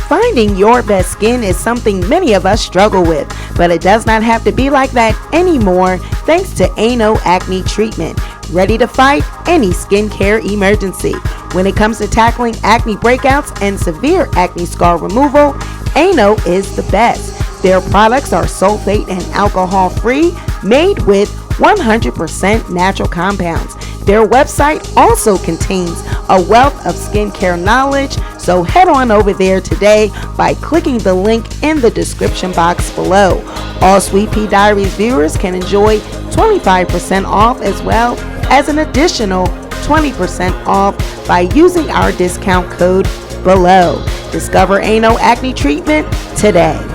Finding your best skin is something many of us struggle with, but it does not have to be like that anymore thanks to Annus Acne Treatment, ready to fight any skincare emergency. When it comes to tackling acne breakouts and severe acne scar removal, Annus is the best. Their products are sulfate and alcohol free, made with 100% natural compounds. Their website also contains a wealth of skincare knowledge, so head on over there today by clicking the link in the description box below. All SweetPeaDiaries viewers can enjoy 25% off as well as an additional 20% off by using our discount code below. Discover Annus Acne Treatment today.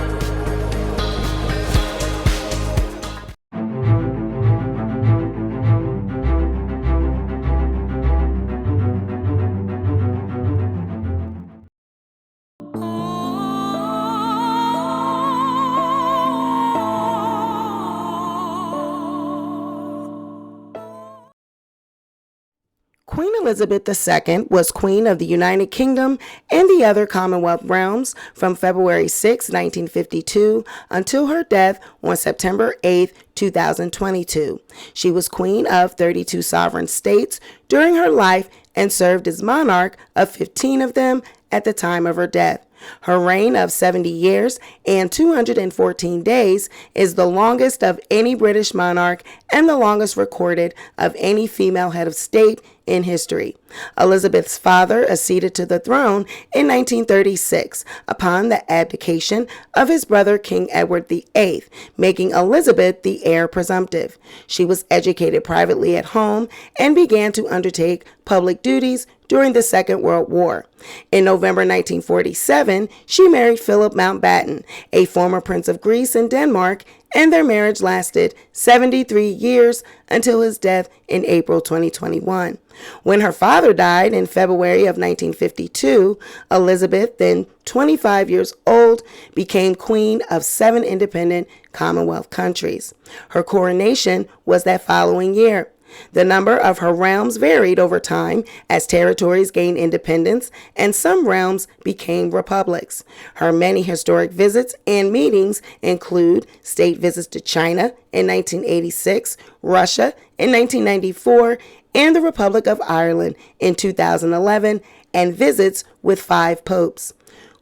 Queen Elizabeth II was Queen of the United Kingdom and the other Commonwealth realms from February 6, 1952 until her death on September 8, 2022. She was Queen of 32 sovereign states during her life and served as monarch of 15 of them at the time of her death. Her reign of 70 years and 214 days is the longest of any British monarch and the longest recorded of any female head of state in history. Elizabeth's father acceded to the throne in 1936 upon the abdication of his brother King Edward the VIII, making Elizabeth the heir presumptive. She was educated privately at home and began to undertake public duties during the Second World War. In November 1947, she married Philip Mountbatten, a former Prince of Greece and Denmark, and their marriage lasted 73 years until his death in April 2021. When her father died in February of 1952, Elizabeth, then 25 years old, became queen of 7 independent Commonwealth countries. Her coronation was that following year. The number of her realms varied over time as territories gained independence and some realms became republics. Her many historic visits and meetings include state visits to China in 1986, Russia in 1994, and the Republic of Ireland in 2011, and visits with 5 popes.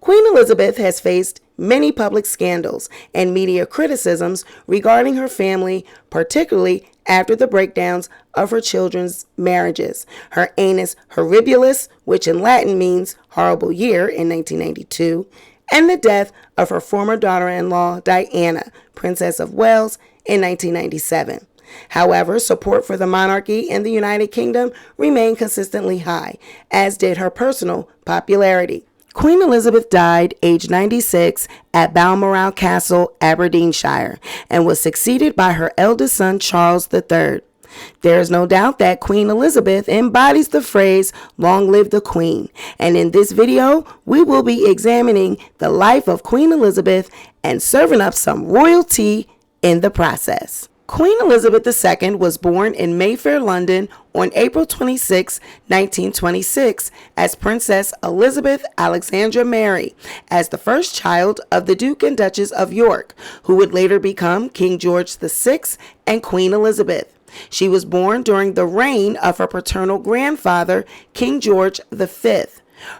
Queen Elizabeth has faced many public scandals and media criticisms regarding her family, particularly after the breakdowns of her children's marriages. Her Annus Horribilis, which in Latin means horrible year, in 1992, and the death of her former daughter-in-law, Diana, Princess of Wales, in 1997. However, support for the monarchy in the United Kingdom remained consistently high, as did her personal popularity. Queen Elizabeth died aged 96 at Balmoral Castle, Aberdeenshire, and was succeeded by her eldest son, Charles III. There is no doubt that Queen Elizabeth embodies the phrase, "Long live the Queen," and in this video, we will be examining the life of Queen Elizabeth and serving up some royal tea in the process. Queen Elizabeth II was born in Mayfair, London on April 26, 1926 as Princess Elizabeth Alexandra Mary, as the first child of the Duke and Duchess of York, who would later become King George VI and Queen Elizabeth. She was born during the reign of her paternal grandfather, King George V.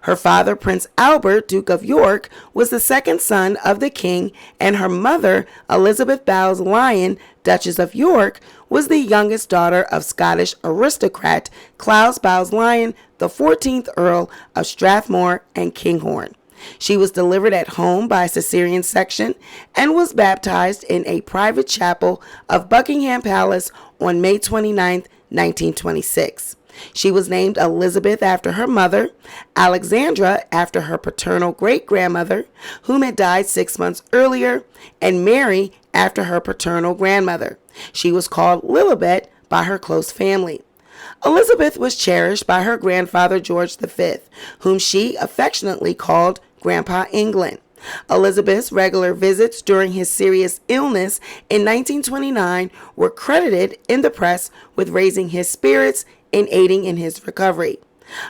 Her father, Prince Albert, Duke of York, was the second son of the king, and her mother, Elizabeth Bowes-Lyon, Duchess of York, was the youngest daughter of Scottish aristocrat Claus Bowes-Lyon, the 14th Earl of Strathmore and Kinghorn. She was delivered at home by a cesarean section and was baptized in a private chapel of Buckingham Palace on May 29, 1926. She was named Elizabeth after her mother, Alexandra after her paternal great-grandmother, whom had died 6 months earlier, and Mary after her paternal grandmother. She was called Lilibet by her close family. Elizabeth was cherished by her grandfather George V, whom she affectionately called Grandpa England. Elizabeth's regular visits during his serious illness in 1929 were credited in the press with raising his spirits and aiding in his recovery.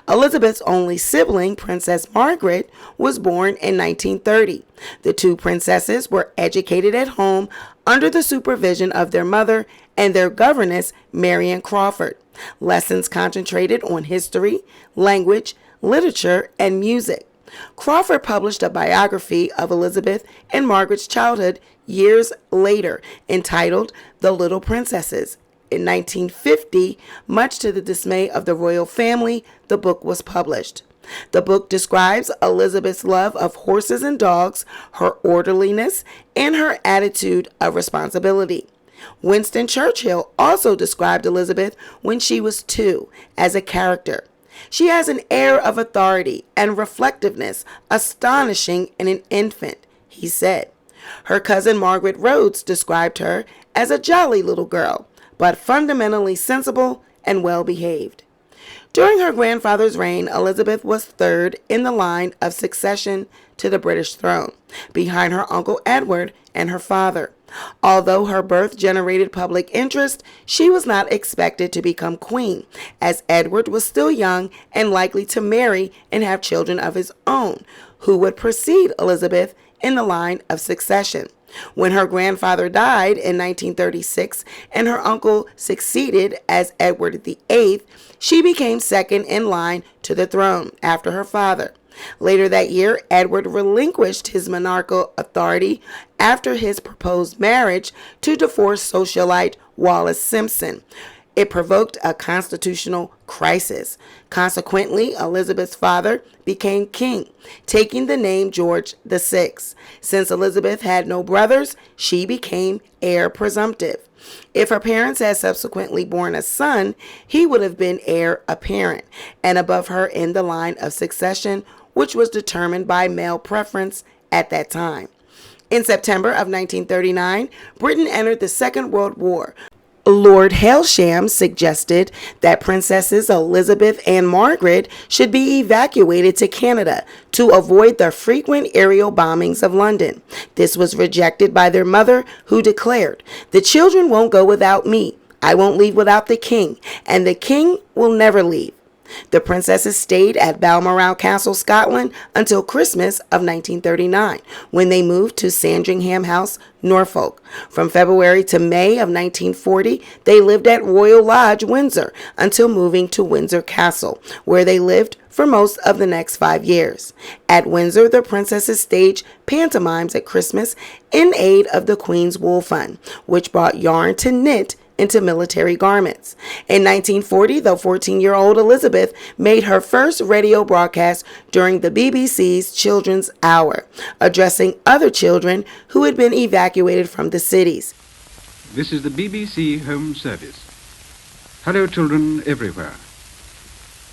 Elizabeth's only sibling, Princess Margaret, was born in 1930. The two princesses were educated at home under the supervision of their mother and their governess, Marian Crawford. Lessons concentrated on history, language, literature, and music. Crawford published a biography of Elizabeth and Margaret's childhood years later entitled The Little Princesses. In 1950, much to the dismay of the royal family, the book was published. The book describes Elizabeth's love of horses and dogs, her orderliness, and her attitude of responsibility. Winston Churchill also described Elizabeth when she was 2 as a character. She has an air of authority and reflectiveness astonishing in an infant, he said. Her cousin Margaret Rhodes described her as a jolly little girl, but fundamentally sensible and well-behaved. During her grandfather's reign, Elizabeth was 3rd in the line of succession to the British throne, behind her uncle Edward and her father. Although her birth generated public interest, she was not expected to become queen, as Edward was still young and likely to marry and have children of his own, who would precede Elizabeth in the line of succession. When her grandfather died in 1936 and her uncle succeeded as Edward the VIII, she became 2nd in line to the throne after her father. Later that year, Edward relinquished his monarchical authority after his proposed marriage to divorced socialite Wallis Simpson. It provoked a constitutional crisis. Consequently, Elizabeth's father became king, taking the name George VI. Since Elizabeth had no brothers, she became heir presumptive. If her parents had subsequently born a son, he would have been heir apparent and above her in the line of succession, which was determined by male preference at that time. In September of 1939, Britain entered the Second World War. Lord Hailsham suggested that Princesses Elizabeth and Margaret should be evacuated to Canada to avoid the frequent aerial bombings of London. This was rejected by their mother, who declared, "The children won't go without me. I won't leave without the king, and the king will never leave." The princesses stayed at Balmoral Castle, Scotland, until Christmas of 1939, when they moved to Sandringham House, Norfolk. From February to May of 1940, they lived at Royal Lodge, Windsor, until moving to Windsor Castle, where they lived for most of the next 5 years. At Windsor, the princesses staged pantomimes at Christmas in aid of the Queen's Wool Fund, which brought yarn to knit into military garments. In 1940, the 14-year-old Elizabeth made her first radio broadcast during the BBC's Children's Hour, addressing other children who had been evacuated from the cities. This is the BBC Home Service. Hello, children everywhere.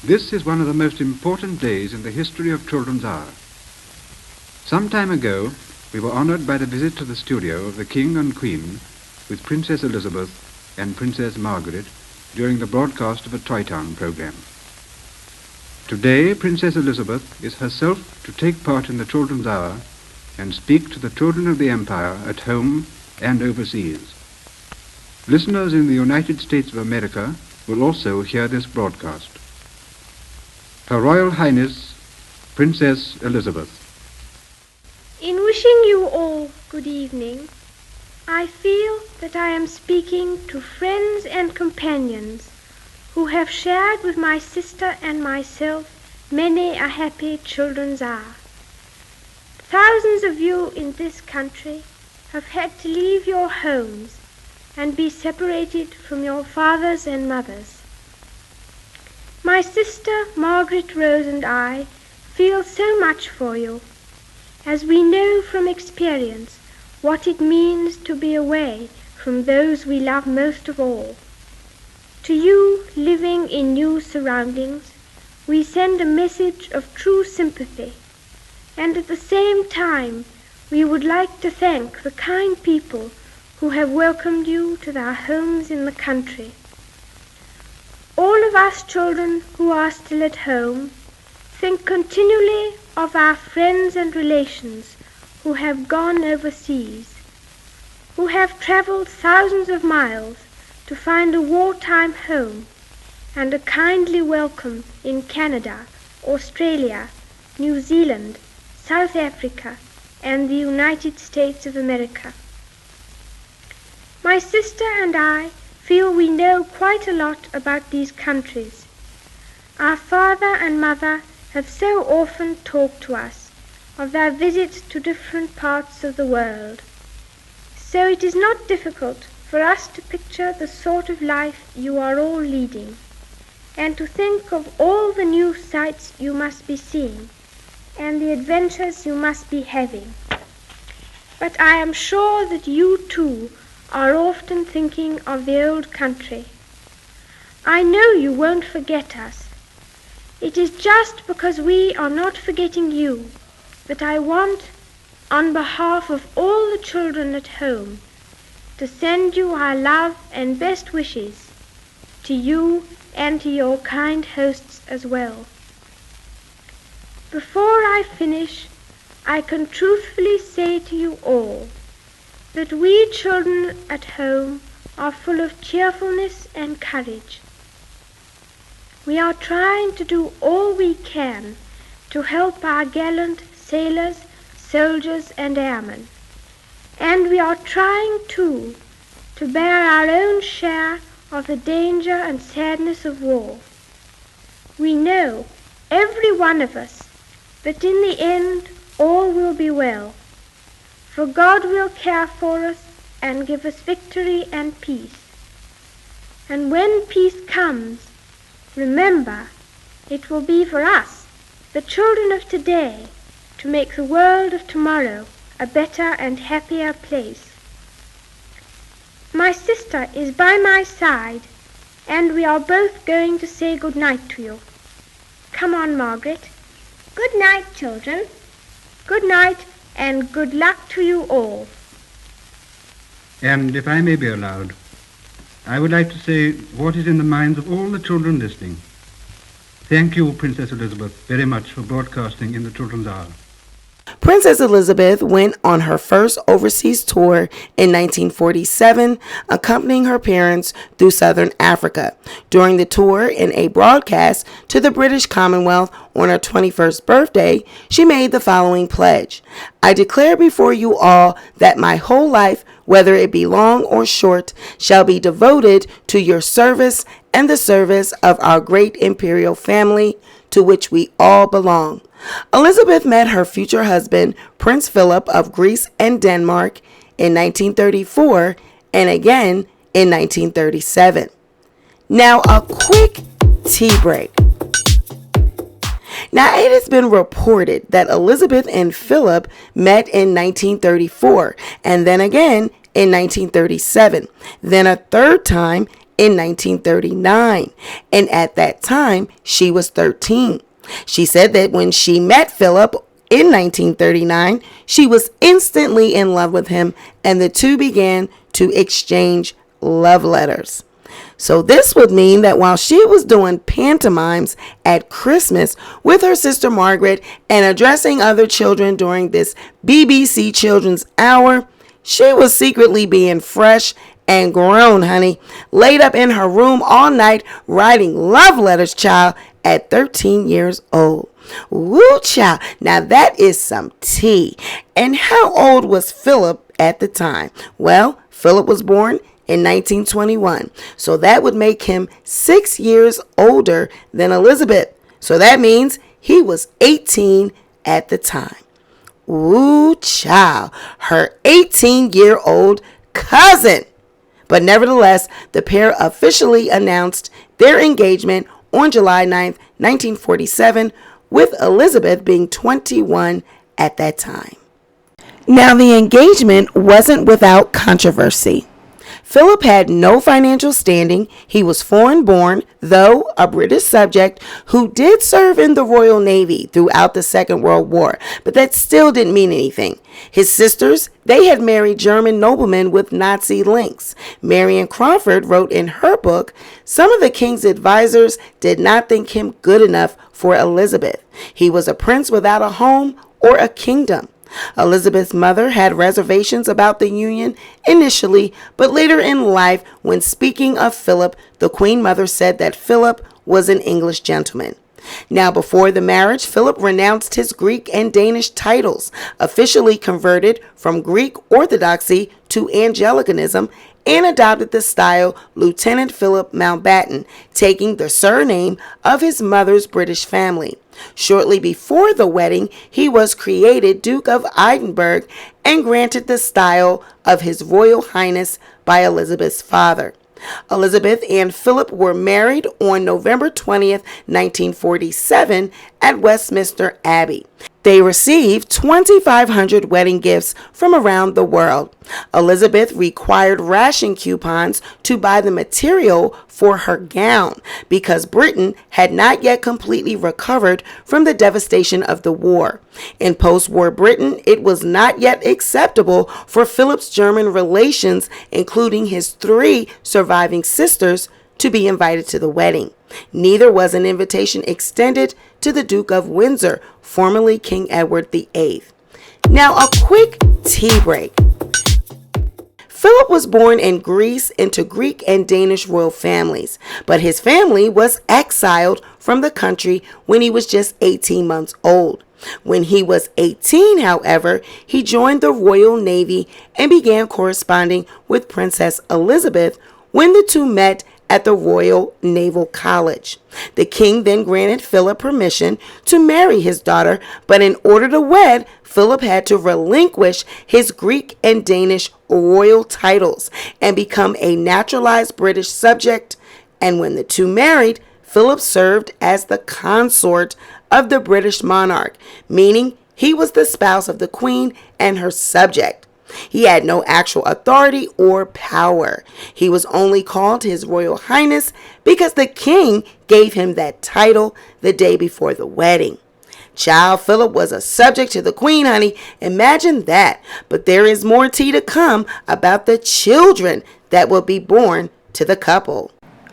This is one of the most important days in the history of Children's Hour. Some time ago, we were honored by the visit to the studio of the King and Queen with Princess Elizabeth and Princess Margaret during the broadcast of a Toy Town program. Today, Princess Elizabeth is herself to take part in the Children's Hour and speak to the children of the Empire at home and overseas. Listeners in the United States of America will also hear this broadcast. Her Royal Highness, Princess Elizabeth. In wishing you all good evening, I feel that I am speaking to friends and companions who have shared with my sister and myself many a happy children's hour. Thousands of you in this country have had to leave your homes and be separated from your fathers and mothers. My sister Margaret Rose and I feel so much for you, as we know from experience what it means to be away from those we love most of all. To you living in new surroundings, we send a message of true sympathy, and at the same time we would like to thank the kind people who have welcomed you to their homes in the country. All of us children who are still at home think continually of our friends and relations who have gone overseas, who have traveled thousands of miles to find a wartime home, and a kindly welcome in Canada, Australia, New Zealand, South Africa, and the United States of America. My sister and I feel we know quite a lot about these countries. Our father and mother have so often talked to us of their visits to different parts of the world. So it is not difficult for us to picture the sort of life you are all leading, and to think of all the new sights you must be seeing, and the adventures you must be having. But I am sure that you too are often thinking of the old country. I know you won't forget us. It is just because we are not forgetting you that I want, on behalf of all the children at home, to send you our love and best wishes, to you and to your kind hosts as well. Before I finish, I can truthfully say to you all that we children at home are full of cheerfulness and courage. We are trying to do all we can to help our gallant sailors, soldiers, and airmen. And we are trying, too, to bear our own share of the danger and sadness of war. We know, every one of us, that in the end all will be well, for God will care for us and give us victory and peace. And when peace comes, remember, it will be for us, the children of today, to make the world of tomorrow a better and happier place. My sister is by my side, and we are both going to say good night to you. Come on, Margaret. Good night, children. Good night, and good luck to you all. And if I may be allowed, I would like to say what is in the minds of all the children listening. Thank you, Princess Elizabeth, very much for broadcasting in the Children's Hour. Princess Elizabeth went on her first overseas tour in 1947, accompanying her parents through southern Africa. During the tour, in a broadcast to the British Commonwealth on her 21st birthday, she made the following pledge: "I declare before you all that my whole life, whether it be long or short, shall be devoted to your service and the service of our great imperial family, to which we all belong." Elizabeth met her future husband, Prince Philip of Greece and Denmark, in 1934 and again in 1937. Now, a quick tea break. Now, it has been reported that Elizabeth and Philip met in 1934 and then again in 1937, then a third time in 1939, and at that time she was 13. She said that when she met Philip in 1939, she was instantly in love with him, and the two began to exchange love letters. So this would mean that while she was doing pantomimes at Christmas with her sister Margaret and addressing other children during this BBC Children's Hour, she was secretly being fresh and grown, honey, laid up in her room all night writing love letters, child, at 13 years old. Woo, child. Now that is some tea. And how old was Philip at the time? Well, Philip was born in 1921. So that would make him 6 years older than Elizabeth. So that means he was 18 at the time. Woo, child. Her 18-year-old cousin. But nevertheless, the pair officially announced their engagement on July 9th, 1947, with Elizabeth being 21 at that time. Now, the engagement wasn't without controversy. Philip had no financial standing. He was foreign-born, though a British subject who did serve in the Royal Navy throughout the Second World War, but that still didn't mean anything. His sisters, they had married German noblemen with Nazi links. Marion Crawford wrote in her book, some of the king's advisors did not think him good enough for Elizabeth. He was a prince without a home or a kingdom. Elizabeth's mother had reservations about the union initially, but later in life, when speaking of Philip, the Queen Mother said that Philip was an English gentleman. Now, before the marriage, Philip renounced his Greek and Danish titles, officially converted from Greek Orthodoxy to Anglicanism, and adopted the style Lieutenant Philip Mountbatten, taking the surname of his mother's British family. Shortly before the wedding, he was created Duke of Edinburgh and granted the style of His Royal Highness by Elizabeth's father. Elizabeth and Philip were married on November 20th, 1947 at Westminster Abbey. They received 2,500 wedding gifts from around the world. Elizabeth required ration coupons to buy the material for her gown because Britain had not yet completely recovered from the devastation of the war. In post-war Britain, it was not yet acceptable for Philip's German relations, including his 3 surviving sisters, to be invited to the wedding. Neither was an invitation extended to the Duke of Windsor, formerly King Edward the VIII. Now, a quick tea break. Philip was born in Greece into Greek and Danish royal families, but his family was exiled from the country when he was just 18 months old. When he was 18, however, he joined the Royal Navy and began corresponding with Princess Elizabeth when the two met at the Royal Naval College. The king then granted Philip permission to marry his daughter, but in order to wed, Philip had to relinquish his Greek and Danish royal titles and become a naturalized British subject. And when the two married, Philip served as the consort of the British monarch, meaning he was the spouse of the queen and her subject. He had no actual authority or power. He was only called His Royal Highness because the king gave him that title the day before the wedding. Child, Philip was a subject to the queen, honey. Imagine that. But there is more tea to come about the children that will be born to the couple.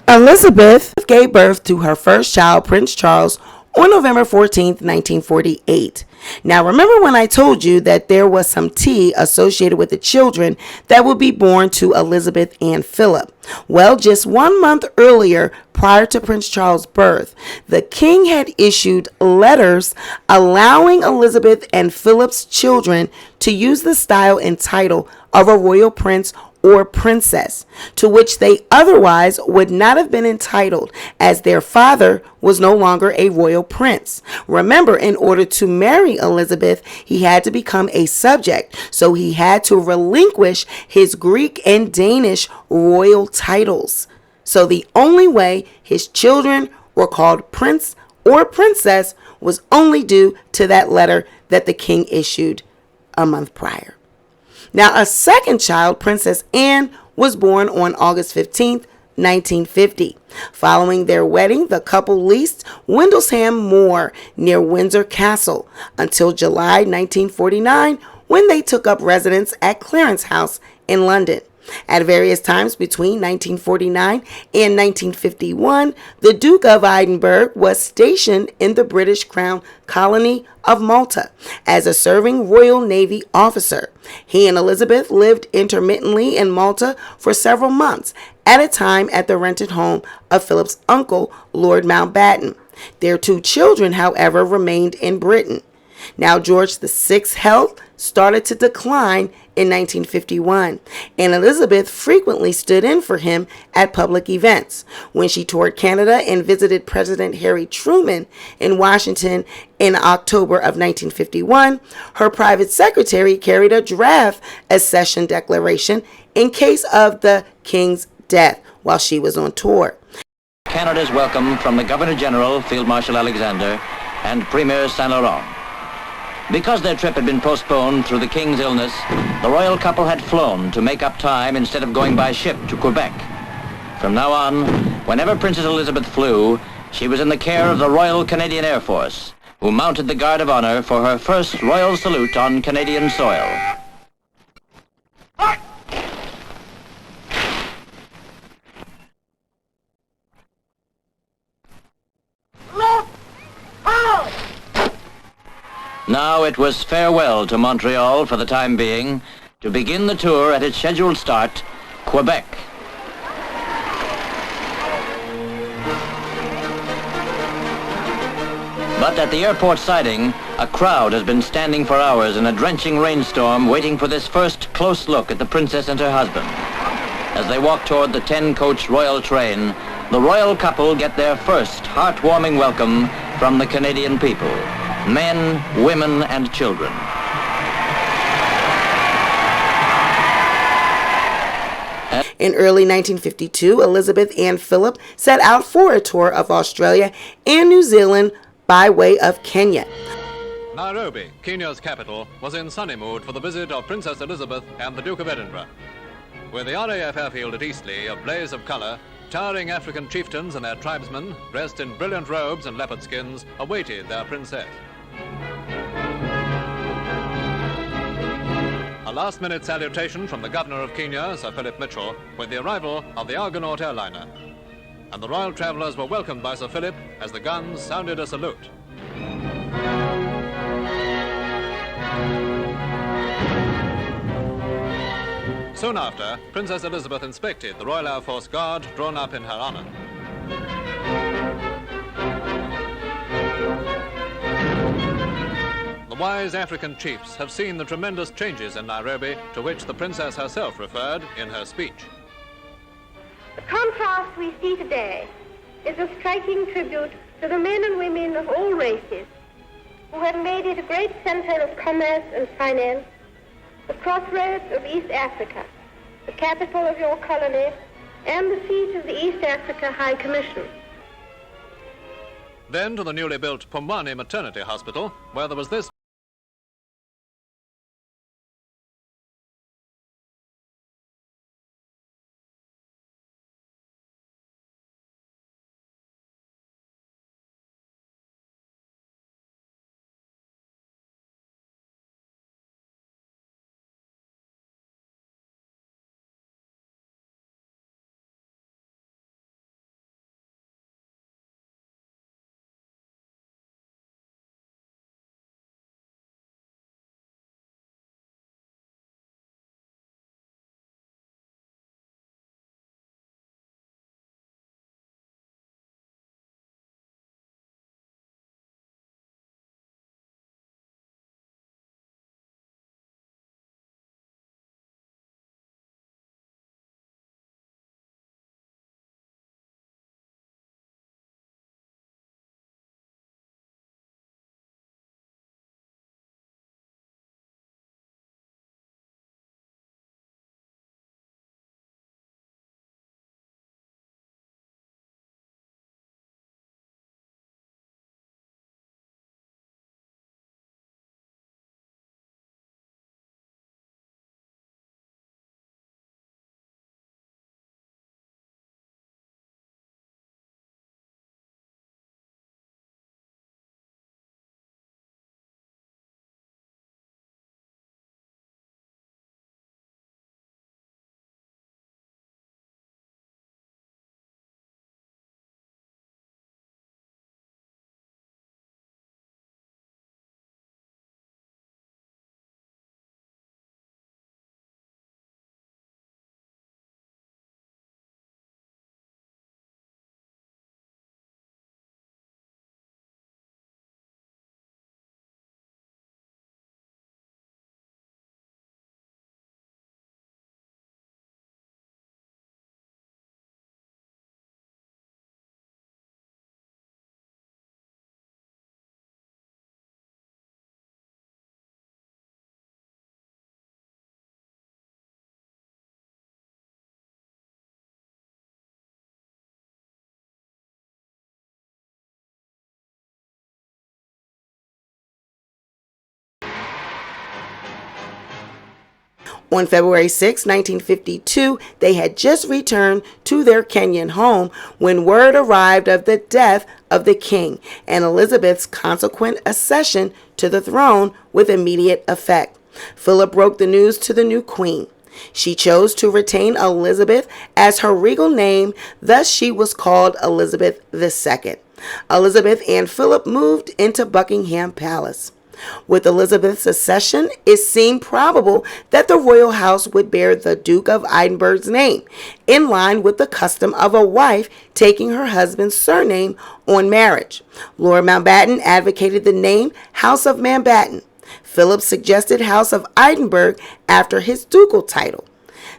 Elizabeth gave birth to her first child, Prince Charles, on November 14th, 1948. Now, remember when I told you that there was some tea associated with the children that would be born to Elizabeth and Philip? Well, just 1 month earlier, prior to Prince Charles' birth, the king had issued letters allowing Elizabeth and Philip's children to use the style and title of a royal prince or princess, to which they otherwise would not have been entitled, as their father was no longer a royal prince. Remember, in order to marry Elizabeth, he had to become a subject, so he had to relinquish his Greek and Danish royal titles. So the only way his children were called prince or princess was only due to that letter that the king issued a month prior. Now, a second child, Princess Anne, was born on August 15th, 1950. Following their wedding, the couple leased Windlesham Moor near Windsor Castle until July 1949, when they took up residence at Clarence House in London. At various times between 1949 and 1951, the Duke of Edinburgh was stationed in the British Crown colony of Malta as a serving Royal Navy officer. He and Elizabeth lived intermittently in Malta for several months at a time at the rented home of Philip's uncle, Lord Mountbatten. Their 2 children, however, remained in Britain. Now, George VI's health started to decline in 1951, and Elizabeth frequently stood in for him at public events. When she toured Canada and visited President Harry Truman in Washington in October of 1951, her private secretary carried a draft accession declaration in case of the king's death while she was on tour. Canada's welcome from the Governor-General, Field Marshal Alexander, and Premier Saint-Laurent. Because their trip had been postponed through the King's illness, the royal couple had flown to make up time instead of going by ship to Quebec. From now on, whenever Princess Elizabeth flew, she was in the care of the Royal Canadian Air Force, who mounted the Guard of Honor for her first royal salute on Canadian soil. Now it was farewell to Montreal for the time being, to begin the tour at its scheduled start, Quebec. But at the airport siding, a crowd has been standing for hours in a drenching rainstorm waiting for this first close look at the princess and her husband. As they walk toward the 10-coach royal train, the royal couple get their first heartwarming welcome from the Canadian people, men, women, and children. In early 1952, Elizabeth and Philip set out for a tour of Australia and New Zealand by way of Kenya. Nairobi, Kenya's capital, was in sunny mood for the visit of Princess Elizabeth and the Duke of Edinburgh. With the RAF airfield at Eastleigh a blaze of colour, towering African chieftains and their tribesmen, dressed in brilliant robes and leopard skins, awaited their princess. A last-minute salutation from the Governor of Kenya, Sir Philip Mitchell, with the arrival of the Argonaut airliner. And the royal travellers were welcomed by Sir Philip as the guns sounded a salute. Soon after, Princess Elizabeth inspected the Royal Air Force Guard drawn up in her honour. The wise African chiefs have seen the tremendous changes in Nairobi to which the princess herself referred in her speech. The contrast we see today is a striking tribute to the men and women of all races who have made it a great center of commerce and finance, the crossroads of East Africa, the capital of your colony, and the seat of the East Africa High Commission. Then to the newly built Pumwani Maternity Hospital, where there was this On February 6, 1952, they had just returned to their Kenyan home when word arrived of the death of the king and Elizabeth's consequent accession to the throne with immediate effect. Philip broke the news to the new queen. She chose to retain Elizabeth as her regal name, thus she was called Elizabeth II. Elizabeth and Philip moved into Buckingham Palace. With Elizabeth's accession, it seemed probable that the royal house would bear the Duke of Edinburgh's name, in line with the custom of a wife taking her husband's surname on marriage. Lord Mountbatten advocated the name House of Mountbatten. Philip suggested House of Edinburgh after his ducal title.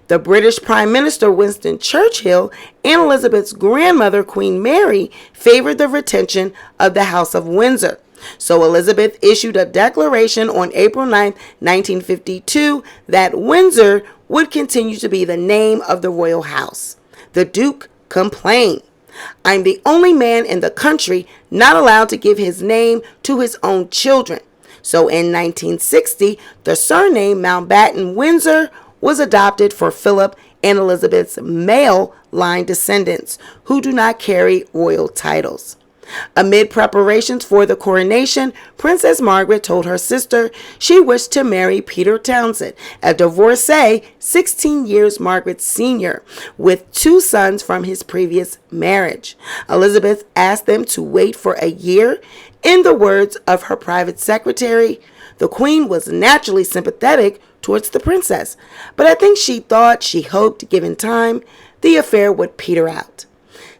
The British Prime Minister Winston Churchill and Elizabeth's grandmother, Queen Mary, favored the retention of the House of Windsor. So Elizabeth issued a declaration on April 9, 1952, that Windsor would continue to be the name of the royal house. The Duke complained, "I'm the only man in the country not allowed to give his name to his own children." So in 1960, the surname Mountbatten Windsor was adopted for Philip and Elizabeth's male line descendants who do not carry royal titles. Amid preparations for the coronation, Princess Margaret told her sister she wished to marry Peter Townsend, a divorcee 16 years Margaret's senior, with 2 sons from his previous marriage. Elizabeth asked them to wait for a year. In the words of her private secretary, the Queen was naturally sympathetic towards the princess, but I think she hoped, given time, the affair would peter out.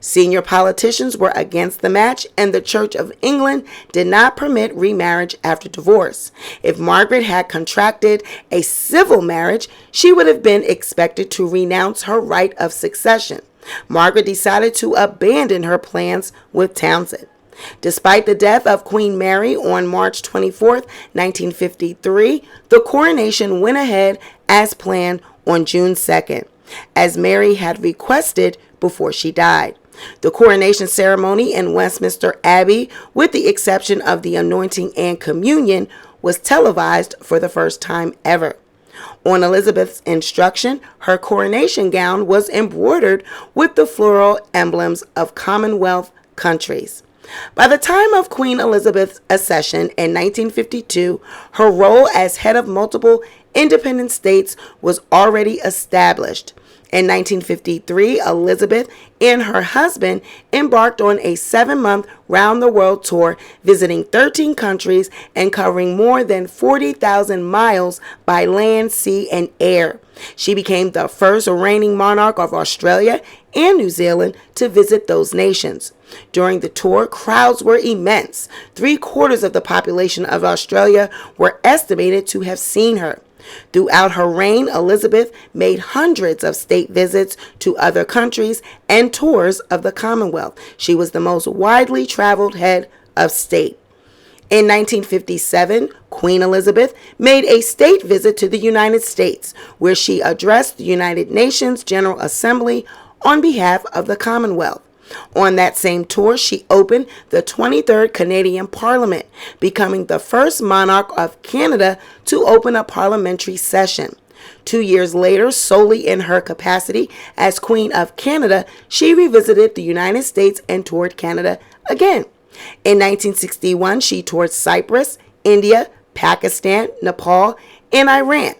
Senior politicians were against the match, and the Church of England did not permit remarriage after divorce. If Margaret had contracted a civil marriage, she would have been expected to renounce her right of succession. Margaret decided to abandon her plans with Townsend. Despite the death of Queen Mary on March 24, 1953, the coronation went ahead as planned on June 2nd, as Mary had requested before she died. The coronation ceremony in Westminster Abbey, with the exception of the anointing and communion, was televised for the first time ever. On Elizabeth's instruction, her coronation gown was embroidered with the floral emblems of Commonwealth countries. By the time of Queen Elizabeth's accession in 1952, her role as head of multiple independent states was already established. In 1953, Elizabeth and her husband embarked on a 7-month round-the-world tour, visiting 13 countries and covering more than 40,000 miles by land, sea, and air. She became the first reigning monarch of Australia and New Zealand to visit those nations. During the tour, crowds were immense. 3/4 of the population of Australia were estimated to have seen her. Throughout her reign, Elizabeth made hundreds of state visits to other countries and tours of the Commonwealth. She was the most widely traveled head of state. In 1957, Queen Elizabeth made a state visit to the United States, where she addressed the United Nations General Assembly on behalf of the Commonwealth. On that same tour, she opened the 23rd Canadian Parliament, becoming the first monarch of Canada to open a parliamentary session. 2 years later, solely in her capacity as Queen of Canada, she revisited the United States and toured Canada again. In 1961, she toured Cyprus, India, Pakistan, Nepal, and Iran.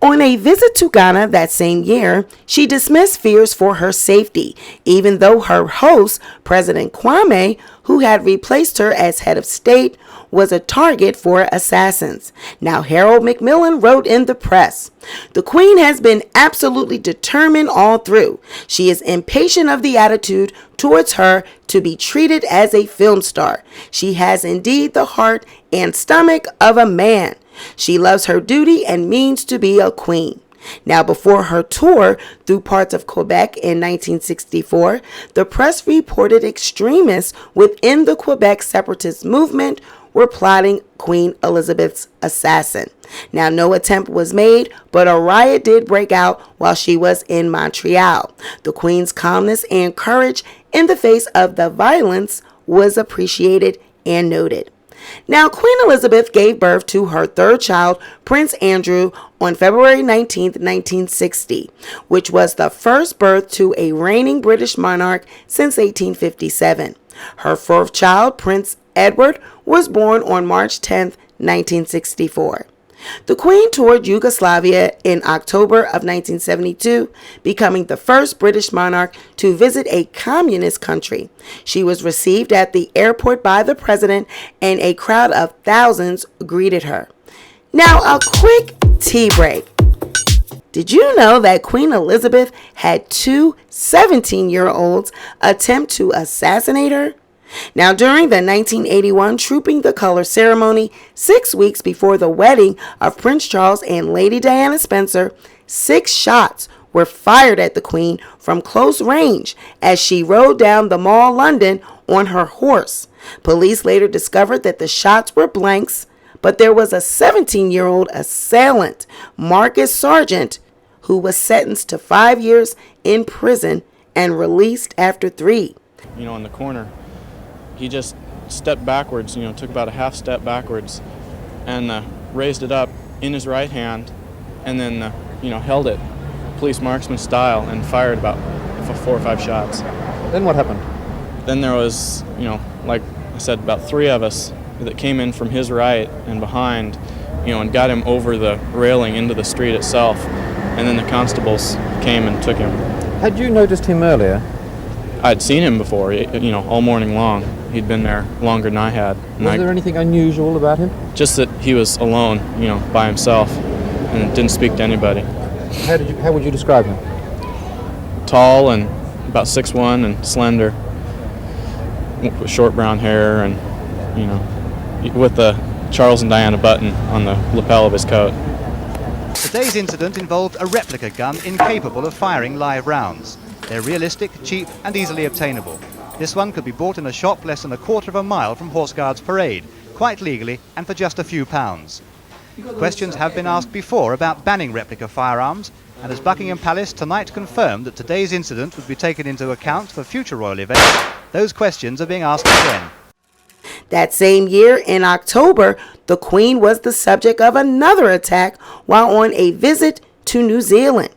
On a visit to Ghana that same year, she dismissed fears for her safety, even though her host, President Kwame, who had replaced her as head of state, was a target for assassins. Now, Harold Macmillan wrote in the press, "The Queen has been absolutely determined all through. She is impatient of the attitude towards her to be treated as a film star. She has indeed the heart and stomach of a man. She loves her duty and means to be a queen." Now, before her tour through parts of Quebec in 1964, the press reported extremists within the Quebec separatist movement were plotting Queen Elizabeth's assassin. Now, no attempt was made, but a riot did break out while she was in Montreal. The Queen's calmness and courage in the face of the violence was appreciated and noted. Now, Queen Elizabeth gave birth to her third child, Prince Andrew, on February 19, 1960, which was the first birth to a reigning British monarch since 1857. Her fourth child, Prince Edward, was born on March 10, 1964. The Queen toured Yugoslavia in October of 1972, becoming the first British monarch to visit a communist country. She was received at the airport by the president, and a crowd of thousands greeted her. Now, a quick tea break. Did you know that Queen Elizabeth had two 17-year-olds attempt to assassinate her? Now, during the 1981 Trooping the Color ceremony, 6 weeks before the wedding of Prince Charles and Lady Diana Spencer, 6 shots were fired at the Queen from close range as she rode down the Mall London on her horse. Police later discovered that the shots were blanks, but there was a 17-year-old assailant, Marcus Sargent, who was sentenced to 5 years in prison and released after 3. In the corner, he just stepped backwards, took about a half step backwards and raised it up in his right hand and then, held it police marksman style and fired about 4 or 5 shots. Then what happened? Then there was, like I said, about 3 of us that came in from his right and behind, and got him over the railing into the street itself. And then the constables came and took him. Had you noticed him earlier? I'd seen him before, all morning long. He'd been there longer than I had. Was there anything unusual about him? Just that he was alone, by himself, and didn't speak to anybody. How would you describe him? Tall and about 6'1" and slender, with short brown hair, and with the Charles and Diana button on the lapel of his coat. Today's incident involved a replica gun incapable of firing live rounds. They're realistic, cheap and easily obtainable. This one could be bought in a shop less than a quarter of a mile from Horse Guards Parade, quite legally and for just a few pounds. Questions have been asked before about banning replica firearms, and as Buckingham Palace tonight confirmed that today's incident would be taken into account for future royal events, those questions are being asked again. That same year, in October, the Queen was the subject of another attack while on a visit to New Zealand.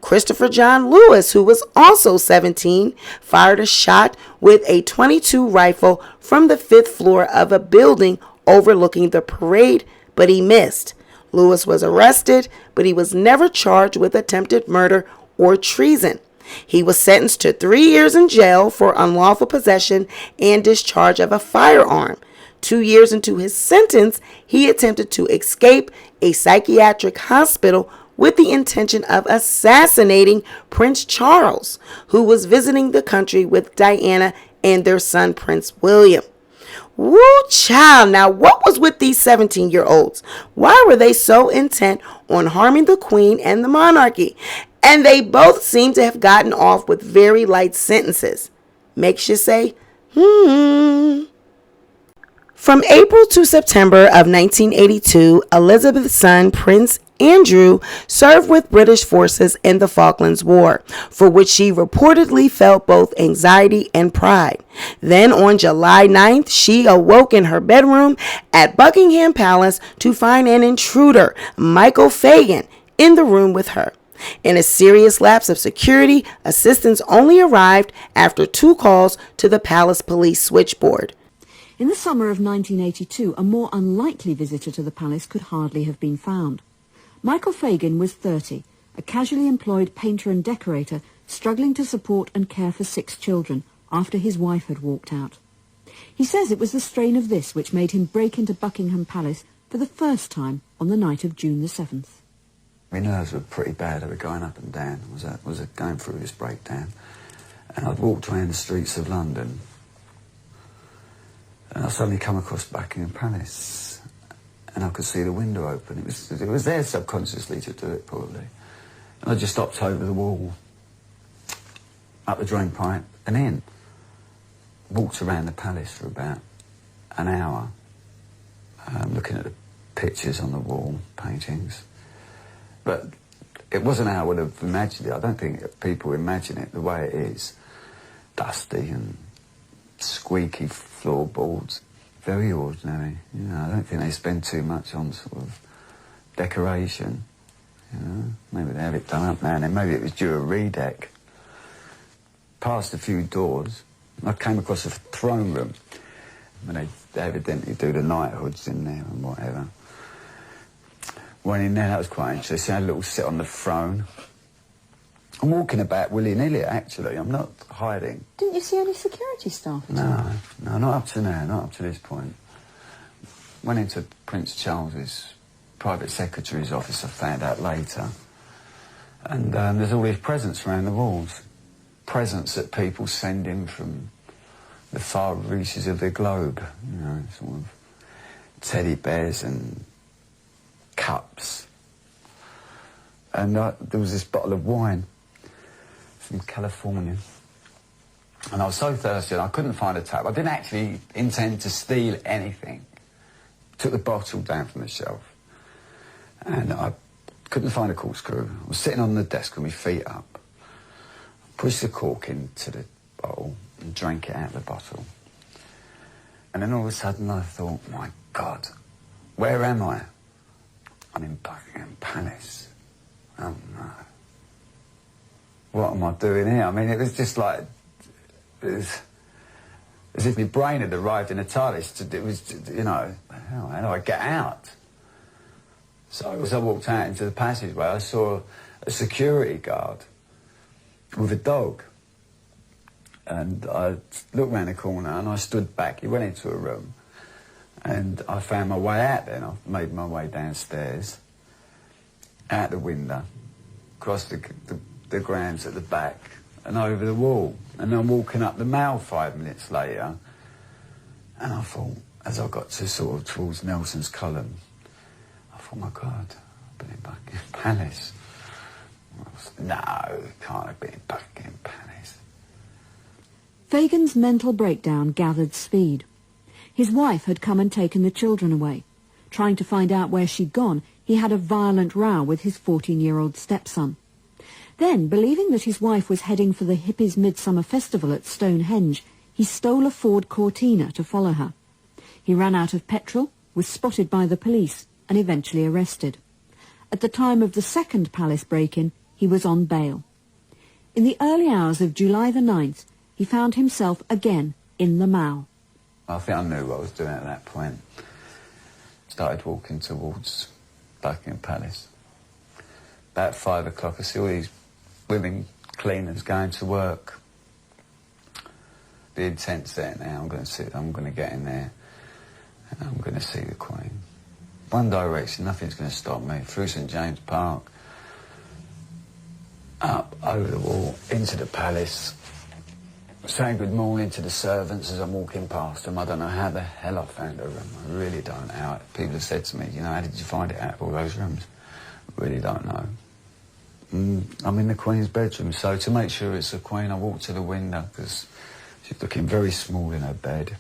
Christopher John Lewis, who was also 17, fired a shot with a .22 rifle from the 5th floor of a building overlooking the parade, but he missed. Lewis was arrested, but he was never charged with attempted murder or treason. He was sentenced to 3 years in jail for unlawful possession and discharge of a firearm. 2 years into his sentence, he attempted to escape a psychiatric hospital with the intention of assassinating Prince Charles, who was visiting the country with Diana and their son Prince William. Woo child, now what was with these 17-year-olds? Why were they so intent on harming the Queen and the monarchy? And they both seem to have gotten off with very light sentences. Makes you say, From April to September of 1982, Elizabeth's son, Prince Andrew, served with British forces in the Falklands War, for which she reportedly felt both anxiety and pride. Then on July 9th, she awoke in her bedroom at Buckingham Palace to find an intruder, Michael Fagan, in the room with her. In a serious lapse of security, assistance only arrived after 2 calls to the palace police switchboard. In the summer of 1982, a more unlikely visitor to the palace could hardly have been found. Michael Fagan was 30, a casually employed painter and decorator struggling to support and care for 6 children after his wife had walked out. He says it was the strain of this which made him break into Buckingham Palace for the first time on the night of June the 7th. My nerves were pretty bad. They were going up and down. I was going through this breakdown. And I'd walked around the streets of London. And I suddenly come across Buckingham Palace. And I could see the window open. It was there subconsciously to do it, probably. And I just stopped over the wall, up the drain pipe, and in. Walked around the palace for about an hour, looking at the pictures on the wall, paintings. But it wasn't how I would have imagined it. I don't think people imagine it the way it is. Dusty and squeaky floorboards. Very ordinary. I don't think they spend too much on sort of decoration. Maybe they have it done up now and then. Maybe it was due a redeck. Past a few doors, I came across a throne room. And they evidently do the knighthoods in there and whatever. Went in there, that was quite interesting. I had a little sit on the throne. I'm walking about willy-nilly, actually. I'm not hiding. Didn't you see any security staff at all? No, not up to now, not up to this point. Went into Prince Charles's private secretary's office, I found out later. And there's all these presents around the walls. Presents that people send in from the far reaches of the globe. You know, sort of teddy bears and cups. And there was this bottle of wine from California. And I was so thirsty and I couldn't find a tap. I didn't actually intend to steal anything. Took the bottle down from the shelf. And I couldn't find a corkscrew. I was sitting on the desk with my feet up. Pushed the cork into the bowl and drank it out of the bottle. And then all of a sudden I thought, my God, where am I? I'm in Buckingham Palace. Oh no. What am I doing here? I mean, it was just like, it was as if my brain had arrived in a TARDIS. It was, you know, how do I get out? So as I walked out into the passageway, I saw a security guard with a dog. And I looked round the corner and I stood back. He went into a room. And I found my way out then. I made my way downstairs, out the window, across the grounds at the back, and over the wall. And I'm walking up the Mall 5 minutes later, and I thought, as I got to sort of towards Nelson's column, I thought, my God, I've been in Buckingham Palace. No, can't have been in Buckingham Palace. Fagan's mental breakdown gathered speed. His wife had come and taken the children away. Trying to find out where she'd gone, he had a violent row with his 14-year-old stepson. Then, believing that his wife was heading for the hippies' midsummer festival at Stonehenge, he stole a Ford Cortina to follow her. He ran out of petrol, was spotted by the police, and eventually arrested. At the time of the second palace break-in, he was on bail. In the early hours of July the 9th, he found himself again in the Mall. I think I knew what I was doing at that point. Started walking towards Buckingham Palace. About 5 o'clock, I see all these women cleaners going to work. The intent's there now. I'm going to get in there, and I'm going to see the Queen. One direction, nothing's going to stop me. Through St James Park, up over the wall, into the palace. Saying good morning to the servants as I'm walking past them. I don't know how the hell I found a room. I really don't know how. People have said to me, you know, how did you find it out of all those rooms? I really don't know. I'm in the Queen's bedroom, so to make sure it's the Queen, I walked to the window because she's looking very small in her bed.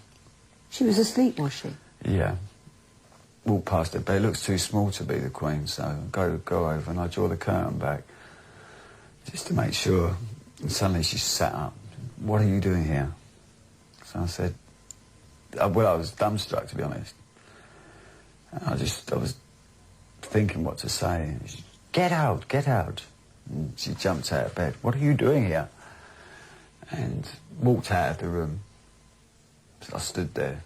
She was asleep, was she? Yeah. Walked past her bed. It looks too small to be the Queen, so go over and I draw the curtain back just to make sure. And suddenly she sat up. What are you doing here? So I said, well, I was dumbstruck, to be honest. I was thinking what to say. She, get out, get out. And she jumped out of bed. What are you doing here? And walked out of the room. So I stood there.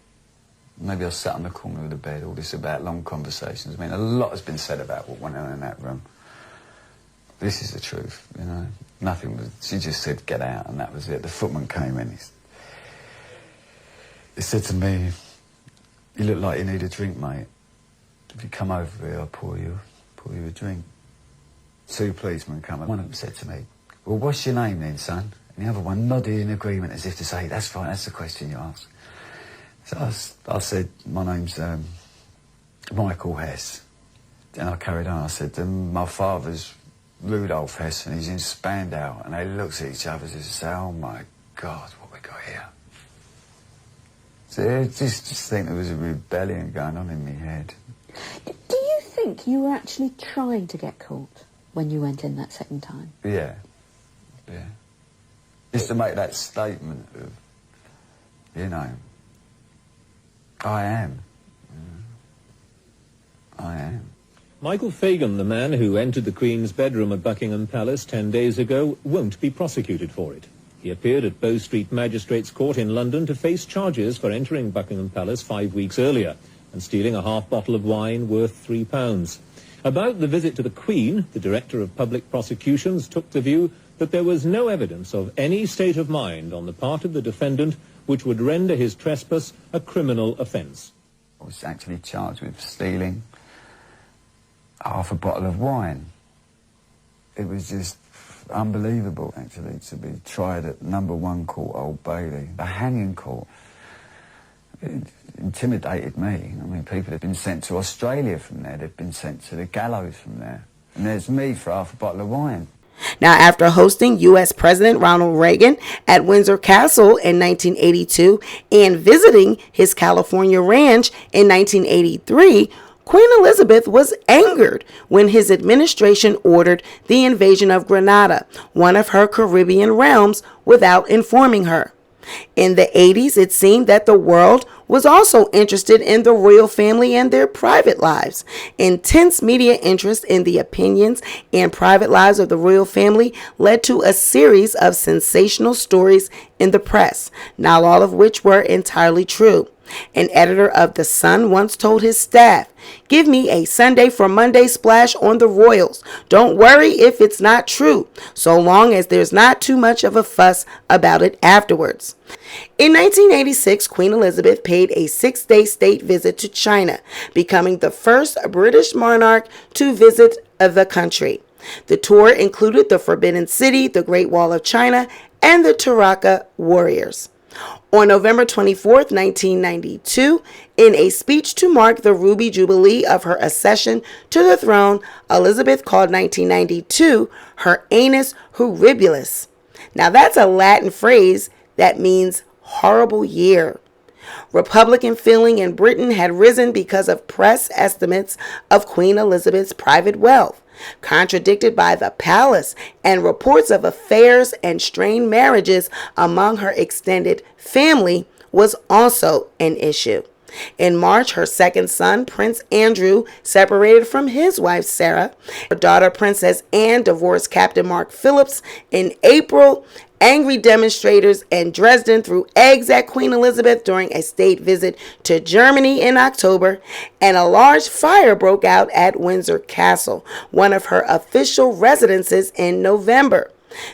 Maybe I sat on the corner of the bed, all this about long conversations. I mean, a lot has been said about what went on in that room. This is the truth, you know. Nothing was... She just said, get out, and that was it. The footman came in. He said to me, you look like you need a drink, mate. If you come over here, I'll pour you a drink. 2 policemen come up. One of them said to me, well, what's your name then, son? And the other one nodded in agreement as if to say, that's right, that's the question you asked. So I said, my name's Michael Hess. And I carried on. I said, my father's Rudolph Hess, and he's in Spandau. And they looked at each other and say, oh my God, what we got here? So I just think there was a rebellion going on in my head. Do you think you were actually trying to get caught when you went in that second time? Yeah. Just to make that statement of, you know, I am. I am. Michael Fagan, the man who entered the Queen's bedroom at Buckingham Palace 10 days ago, won't be prosecuted for it. He appeared at Bow Street Magistrates Court in London to face charges for entering Buckingham Palace 5 weeks earlier and stealing a half bottle of wine worth £3. About the visit to the Queen, the Director of Public Prosecutions took the view that there was no evidence of any state of mind on the part of the defendant which would render his trespass a criminal offence. I was actually charged with stealing half a bottle of wine. It was just unbelievable, actually, to be tried at #1 Court, Old Bailey, the hanging court. It intimidated me. I mean, people have been sent to Australia from there. They've been sent to the gallows from there. And there's me for half a bottle of wine. Now, after hosting U.S. President Ronald Reagan at Windsor Castle in 1982 and visiting his California ranch in 1983, Queen Elizabeth was angered when his administration ordered the invasion of Grenada, one of her Caribbean realms, without informing her. In the 80s, it seemed that the world was also interested in the royal family and their private lives. Intense media interest in the opinions and private lives of the royal family led to a series of sensational stories in the press, not all of which were entirely true. An editor of The Sun once told his staff, "Give me a Sunday for Monday splash on the royals. Don't worry if it's not true, so long as there's not too much of a fuss about it afterwards." In 1986, Queen Elizabeth paid a 6-day state visit to China, becoming the first British monarch to visit the country. The tour included the Forbidden City, the Great Wall of China, and the Taraka warriors. On November 24, 1992, in a speech to mark the Ruby Jubilee of her accession to the throne, Elizabeth called 1992 her Annus Horribilis. Now that's a Latin phrase that means horrible year. Republican feeling in Britain had risen because of press estimates of Queen Elizabeth's private wealth, contradicted by the palace, and reports of affairs and strained marriages among her extended family was also an issue. In March, her second son, Prince Andrew, separated from his wife, Sarah. Her daughter, Princess Anne, divorced Captain Mark Phillips in April. Angry demonstrators in Dresden threw eggs at Queen Elizabeth during a state visit to Germany in October, and a large fire broke out at Windsor Castle, one of her official residences, in November.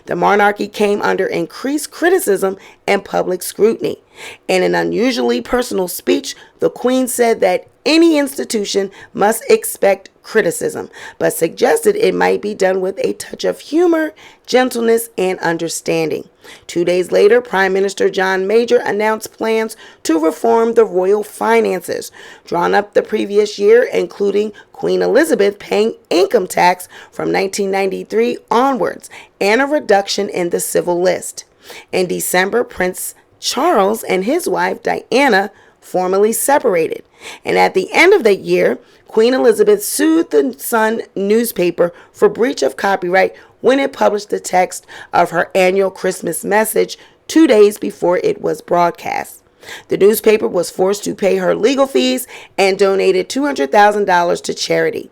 The monarchy came under increased criticism and public scrutiny. In an unusually personal speech, the Queen said that any institution must expect criticism, but suggested it might be done with a touch of humor, gentleness, and understanding. 2 days later, Prime Minister John Major announced plans to reform the royal finances, drawn up the previous year, including Queen Elizabeth paying income tax from 1993 onwards and a reduction in the civil list. In December, Prince Charles and his wife Diana formally separated, and at the end of the year, Queen Elizabeth sued the Sun newspaper for breach of copyright when it published the text of her annual Christmas message 2 days before it was broadcast. The newspaper was forced to pay her legal fees and donated $200,000 to charity.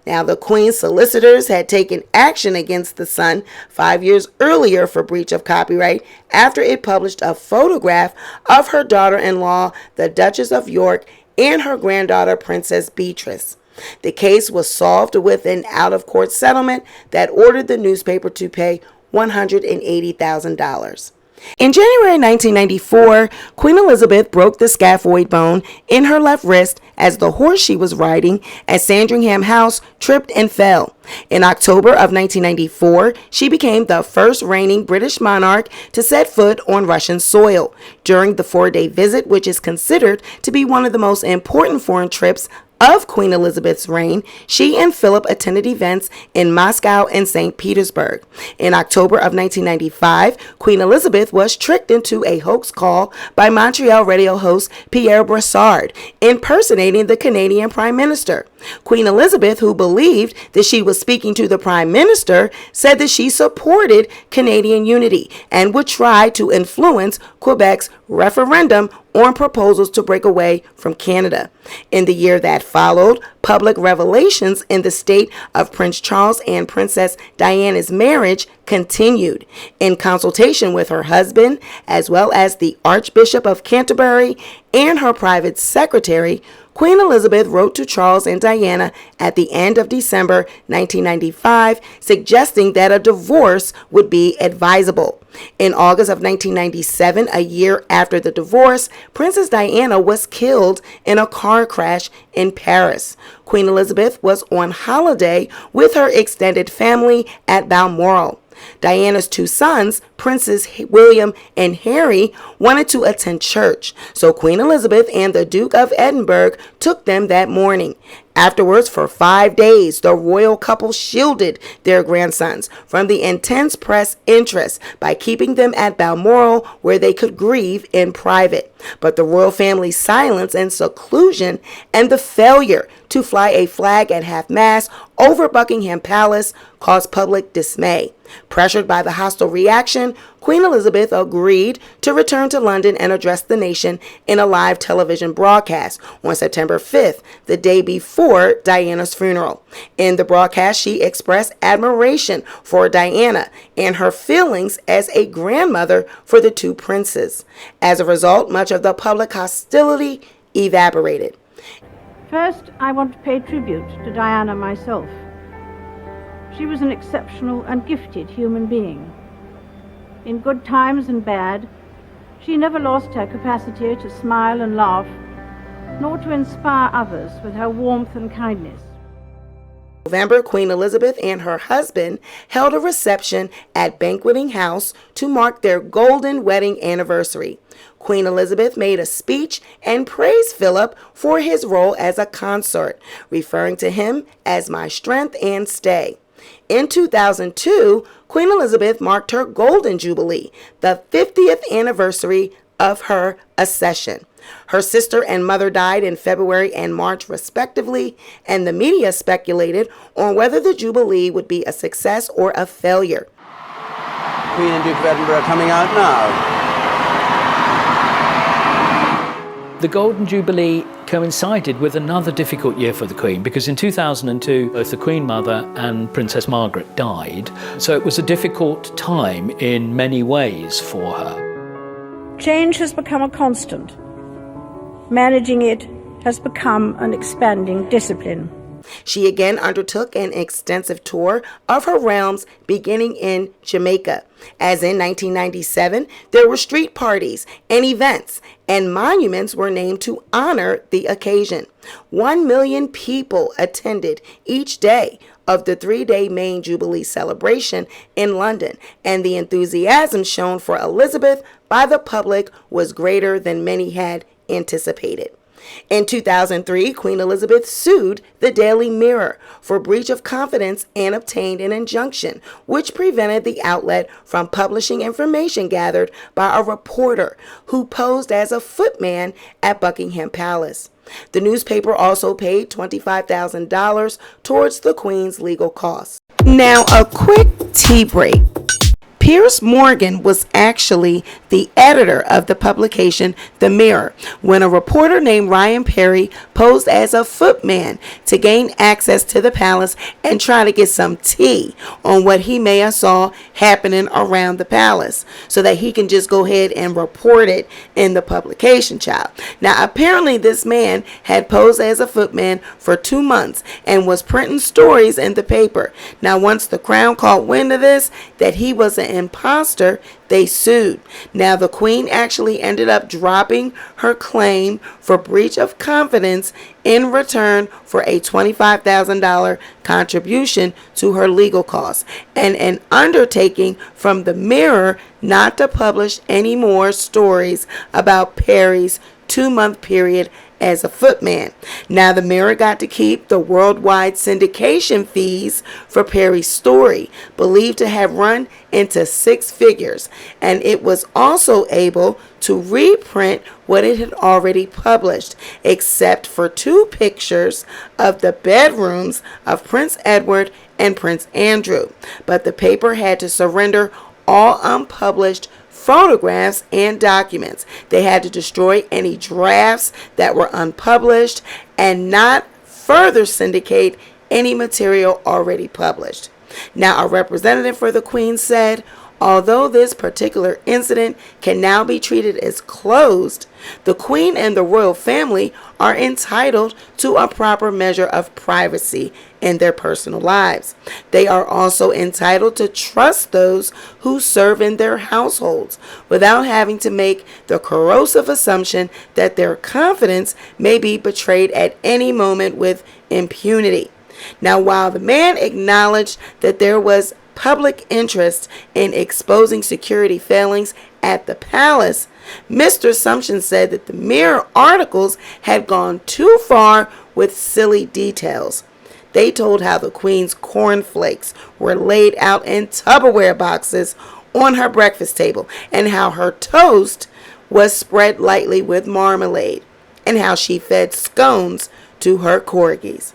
Now, the Queen's solicitors had taken action against the Sun 5 years earlier for breach of copyright after it published a photograph of her daughter-in-law, the Duchess of York, and her granddaughter, Princess Beatrice. The case was solved with an out-of-court settlement that ordered the newspaper to pay $180,000. In January 1994, Queen Elizabeth broke the scaphoid bone in her left wrist as the horse she was riding at Sandringham House tripped and fell. In October of 1994, she became the first reigning British monarch to set foot on Russian soil. During the 4-day visit, which is considered to be one of the most important foreign trips of Queen Elizabeth's reign, she and Philip attended events in Moscow and St. Petersburg. In October of 1995, Queen Elizabeth was tricked into a hoax call by Montreal radio host Pierre Brassard, impersonating the Canadian Prime Minister. Queen Elizabeth, who believed that she was speaking to the Prime Minister, said that she supported Canadian unity and would try to influence Quebec's referendum on proposals to break away from Canada. In the year that followed, public revelations in the state of Prince Charles and Princess Diana's marriage continued. In consultation with her husband, as well as the Archbishop of Canterbury and her private secretary, Queen Elizabeth wrote to Charles and Diana at the end of December 1995, suggesting that a divorce would be advisable. In August of 1997, a year after the divorce, Princess Diana was killed in a car crash in Paris. Queen Elizabeth was on holiday with her extended family at Balmoral. Diana's two sons, Princes William and Harry, wanted to attend church, so Queen Elizabeth and the Duke of Edinburgh took them that morning. Afterwards, for 5 days, the royal couple shielded their grandsons from the intense press interest by keeping them at Balmoral where they could grieve in private. But the royal family's silence and seclusion and the failure to fly a flag at half-mast over Buckingham Palace caused public dismay. Pressured by the hostile reaction, Queen Elizabeth agreed to return to London and address the nation in a live television broadcast on September 5th, the day before Diana's funeral. In the broadcast, she expressed admiration for Diana and her feelings as a grandmother for the two princes. As a result, much of the public hostility evaporated. First, I want to pay tribute to Diana myself. She was an exceptional and gifted human being. In good times and bad, she never lost her capacity to smile and laugh, nor to inspire others with her warmth and kindness. In November, Queen Elizabeth and her husband held a reception at Banqueting House to mark their golden wedding anniversary. Queen Elizabeth made a speech and praised Philip for his role as a consort, referring to him as my strength and stay. In 2002, Queen Elizabeth marked her Golden Jubilee, the 50th anniversary of her accession. Her sister and mother died in February and March, respectively, and the media speculated on whether the Jubilee would be a success or a failure. Queen and Duke of Edinburgh are coming out now. The Golden Jubilee coincided with another difficult year for the Queen because in 2002 both the Queen Mother and Princess Margaret died, so it was a difficult time in many ways for her. Change has become a constant. Managing it has become an expanding discipline. She again undertook an extensive tour of her realms, beginning in Jamaica. As in 1997, there were street parties and events, and monuments were named to honor the occasion. 1 million people attended each day of the 3-day main Jubilee celebration in London, and the enthusiasm shown for Elizabeth by the public was greater than many had anticipated. In 2003, Queen Elizabeth sued the Daily Mirror for breach of confidence and obtained an injunction, which prevented the outlet from publishing information gathered by a reporter who posed as a footman at Buckingham Palace. The newspaper also paid $25,000 towards the Queen's legal costs. Now, a quick tea break. Piers Morgan was actually the editor of the publication The Mirror when a reporter named Ryan Perry posed as a footman to gain access to the palace and try to get some tea on what he may have saw happening around the palace so that he can just go ahead and report it in the publication, child. Now, apparently this man had posed as a footman for 2 months and was printing stories in the paper. Now, once the Crown caught wind of this, that he was an imposter, they sued. Now, the Queen actually ended up dropping her claim for breach of confidence in return for a $25,000 contribution to her legal costs and an undertaking from the Mirror not to publish any more stories about Perry's 2-month period as a footman. Now, the Mirror got to keep the worldwide syndication fees for Perry's story, believed to have run into 6 figures, and it was also able to reprint what it had already published, except for 2 pictures of the bedrooms of Prince Edward and Prince Andrew. But the paper had to surrender all unpublished photographs and documents. They had to destroy any drafts that were unpublished and not further syndicate any material already published. Now, a representative for the Queen said, Although this particular incident can now be treated as closed, the Queen and the royal family are entitled to a proper measure of privacy in their personal lives. They are also entitled to trust those who serve in their households without having to make the corrosive assumption that their confidence may be betrayed at any moment with impunity. Now, while the man acknowledged that there was public interest in exposing security failings at the palace, Mr. Sumption said that the Mirror articles had gone too far with silly details. They told how the Queen's cornflakes were laid out in Tupperware boxes on her breakfast table, and how her toast was spread lightly with marmalade, and how she fed scones to her corgis.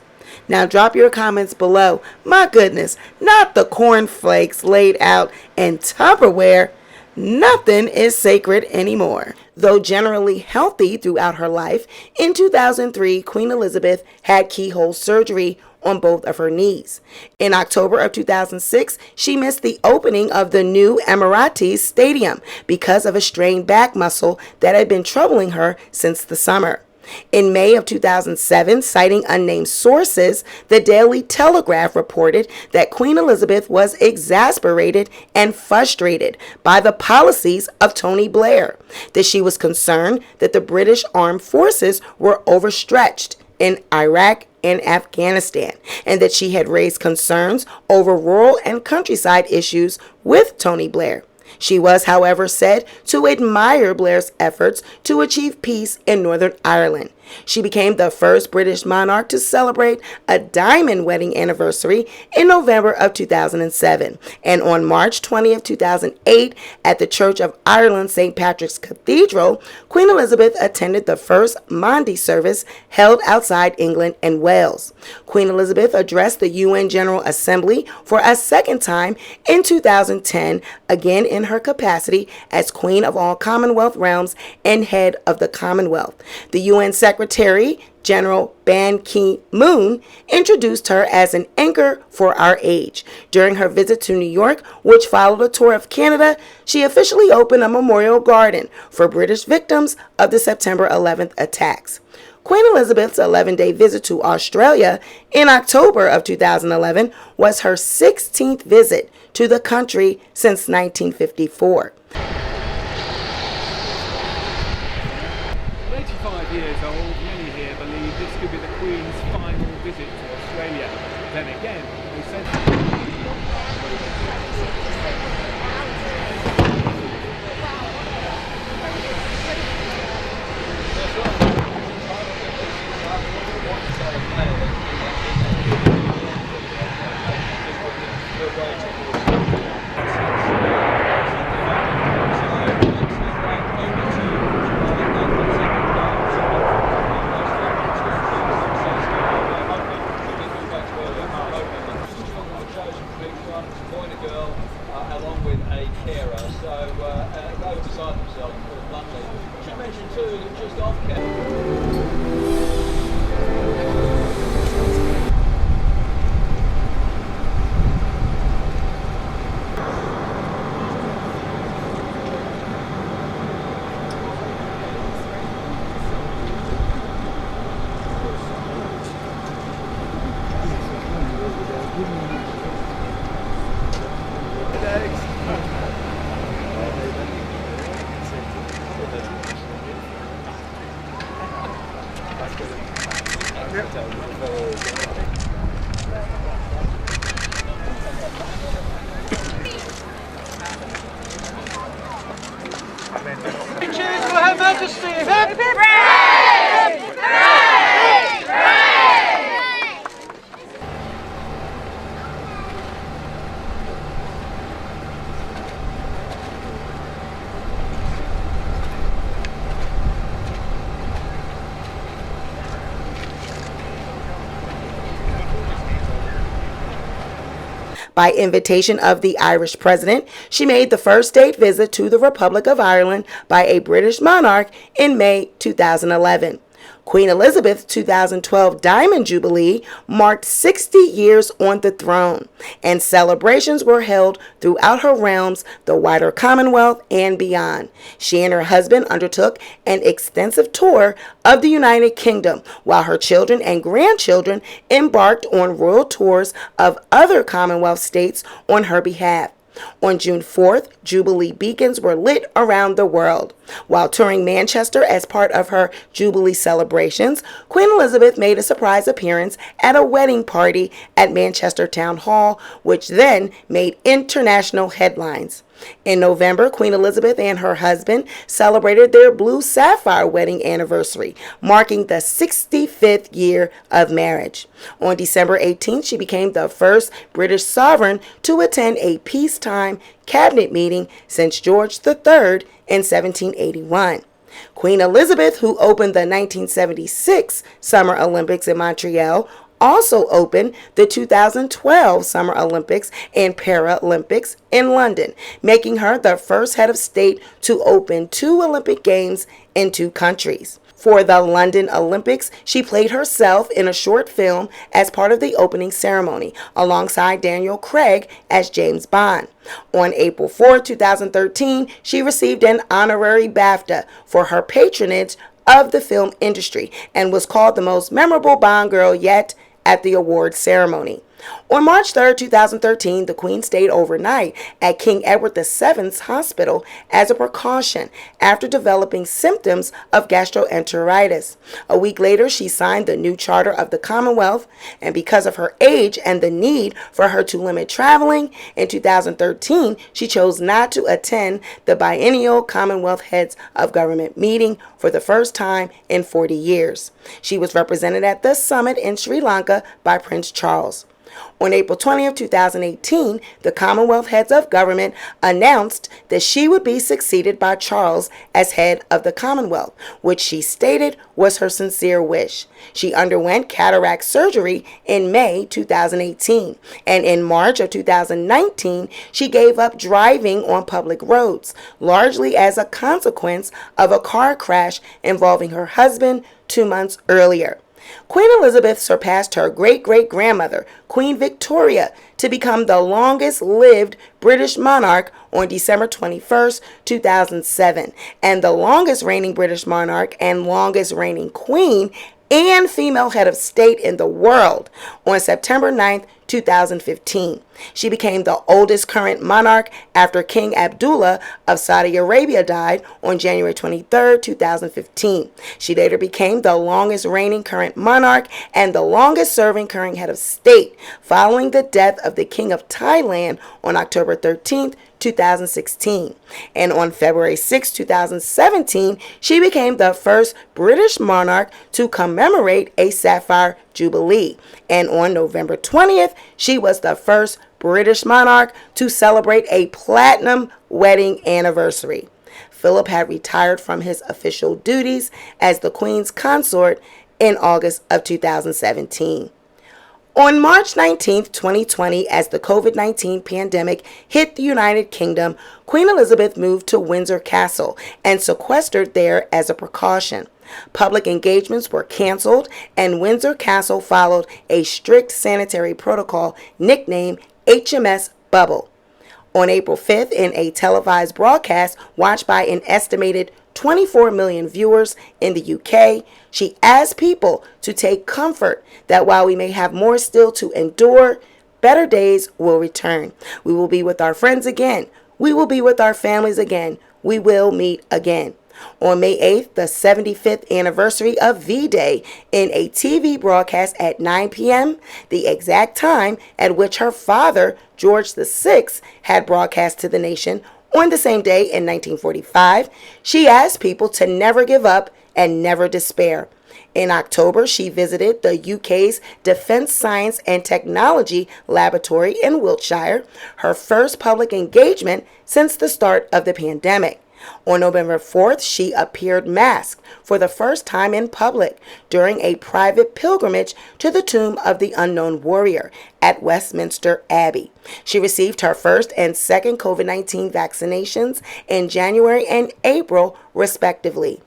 Now drop your comments below. My goodness, not the cornflakes laid out in Tupperware. Nothing is sacred anymore. Though generally healthy throughout her life, in 2003, Queen Elizabeth had keyhole surgery on both of her knees. In October of 2006, she missed the opening of the new Emirates Stadium because of a strained back muscle that had been troubling her since the summer. In May of 2007, citing unnamed sources, the Daily Telegraph reported that Queen Elizabeth was exasperated and frustrated by the policies of Tony Blair, that she was concerned that the British armed forces were overstretched in Iraq and Afghanistan, and that she had raised concerns over rural and countryside issues with Tony Blair. She was, however, said to admire Blair's efforts to achieve peace in Northern Ireland. She became the first British monarch to celebrate a diamond wedding anniversary in November of 2007. And on March 20th, 2008, at the Church of Ireland St. Patrick's Cathedral, Queen Elizabeth attended the first Maundy service held outside England and Wales. Queen Elizabeth addressed the UN General Assembly for a second time in 2010, again in her capacity as Queen of all Commonwealth realms and head of the Commonwealth. The UN Secretary General Ban Ki-moon introduced her as an anchor for our age. During her visit to New York, which followed a tour of Canada, she officially opened a memorial garden for British victims of the September 11th attacks. Queen Elizabeth's 11-day visit to Australia in October of 2011 was her 16th visit to the country since 1954. 85 years old, many here believe this could be the Queen's final visit to Australia. Then again, they said... Cheers for Her Majesty! Hip, hip, hooray! Hooray! Hooray! By invitation of the Irish president, she made the first state visit to the Republic of Ireland by a British monarch in May 2011. Queen Elizabeth's 2012 Diamond Jubilee marked 60 years on the throne, and celebrations were held throughout her realms, the wider Commonwealth, and beyond. She and her husband undertook an extensive tour of the United Kingdom, while her children and grandchildren embarked on royal tours of other Commonwealth states on her behalf. On June 4th, Jubilee beacons were lit around the world. While touring Manchester as part of her Jubilee celebrations, Queen Elizabeth made a surprise appearance at a wedding party at Manchester Town Hall, which then made international headlines. In November, Queen Elizabeth and her husband celebrated their blue sapphire wedding anniversary, marking the 65th year of marriage. On December 18th, she became the first British sovereign to attend a peacetime cabinet meeting since George III in 1781. Queen Elizabeth, who opened the 1976 Summer Olympics in Montreal, also opened the 2012 Summer Olympics and Paralympics in London, making her the first head of state to open 2 Olympic Games in 2 countries. For the London Olympics, she played herself in a short film as part of the opening ceremony, alongside Daniel Craig as James Bond. On April 4, 2013, she received an honorary BAFTA for her patronage of the film industry and was called the most memorable Bond girl yet at the awards ceremony. On March 3, 2013, the Queen stayed overnight at King Edward the VII's hospital as a precaution after developing symptoms of gastroenteritis. A week later, she signed the new Charter of the Commonwealth, and because of her age and the need for her to limit traveling, in 2013, she chose not to attend the biennial Commonwealth Heads of Government meeting for the first time in 40 years. She was represented at the summit in Sri Lanka by Prince Charles. On April 20, 2018, the Commonwealth Heads of Government announced that she would be succeeded by Charles as head of the Commonwealth, which she stated was her sincere wish. She underwent cataract surgery in May 2018, and in March of 2019, she gave up driving on public roads, largely as a consequence of a car crash involving her husband 2 months earlier. Queen Elizabeth surpassed her great-great-grandmother, Queen Victoria, to become the longest-lived British monarch on December 21, 2007, and the longest-reigning British monarch and longest-reigning queen and female head of state in the world on September 9, 2015. She became the oldest current monarch after King Abdullah of Saudi Arabia died on January 23, 2015. She later became the longest reigning current monarch and the longest serving current head of state, following the death of the King of Thailand on October 13, 2016. And on February 6, 2017, she became the first British monarch to commemorate a Sapphire Jubilee. And on November 20th, she was the first British monarch to celebrate a platinum wedding anniversary. Philip had retired from his official duties as the Queen's consort in August of 2017. On March 19, 2020, as the COVID-19 pandemic hit the United Kingdom, Queen Elizabeth moved to Windsor Castle and sequestered there as a precaution. Public engagements were canceled, and Windsor Castle followed a strict sanitary protocol nicknamed HMS Bubble. On April 5th, in a televised broadcast watched by an estimated 24 million viewers in the UK, she asked people to take comfort that while we may have more still to endure, better days will return. We will be with our friends again. We will be with our families again. We will meet again. On May 8th, the 75th anniversary of V-Day, in a TV broadcast at 9 p.m., the exact time at which her father, George VI, had broadcast to the nation on the same day in 1945, she asked people to never give up and never despair. In October, she visited the UK's Defence Science and Technology Laboratory in Wiltshire, her first public engagement since the start of the pandemic. On November 4th, she appeared masked for the first time in public during a private pilgrimage to the tomb of the unknown warrior at Westminster Abbey. She received her first and second COVID-19 vaccinations in January and April, respectively.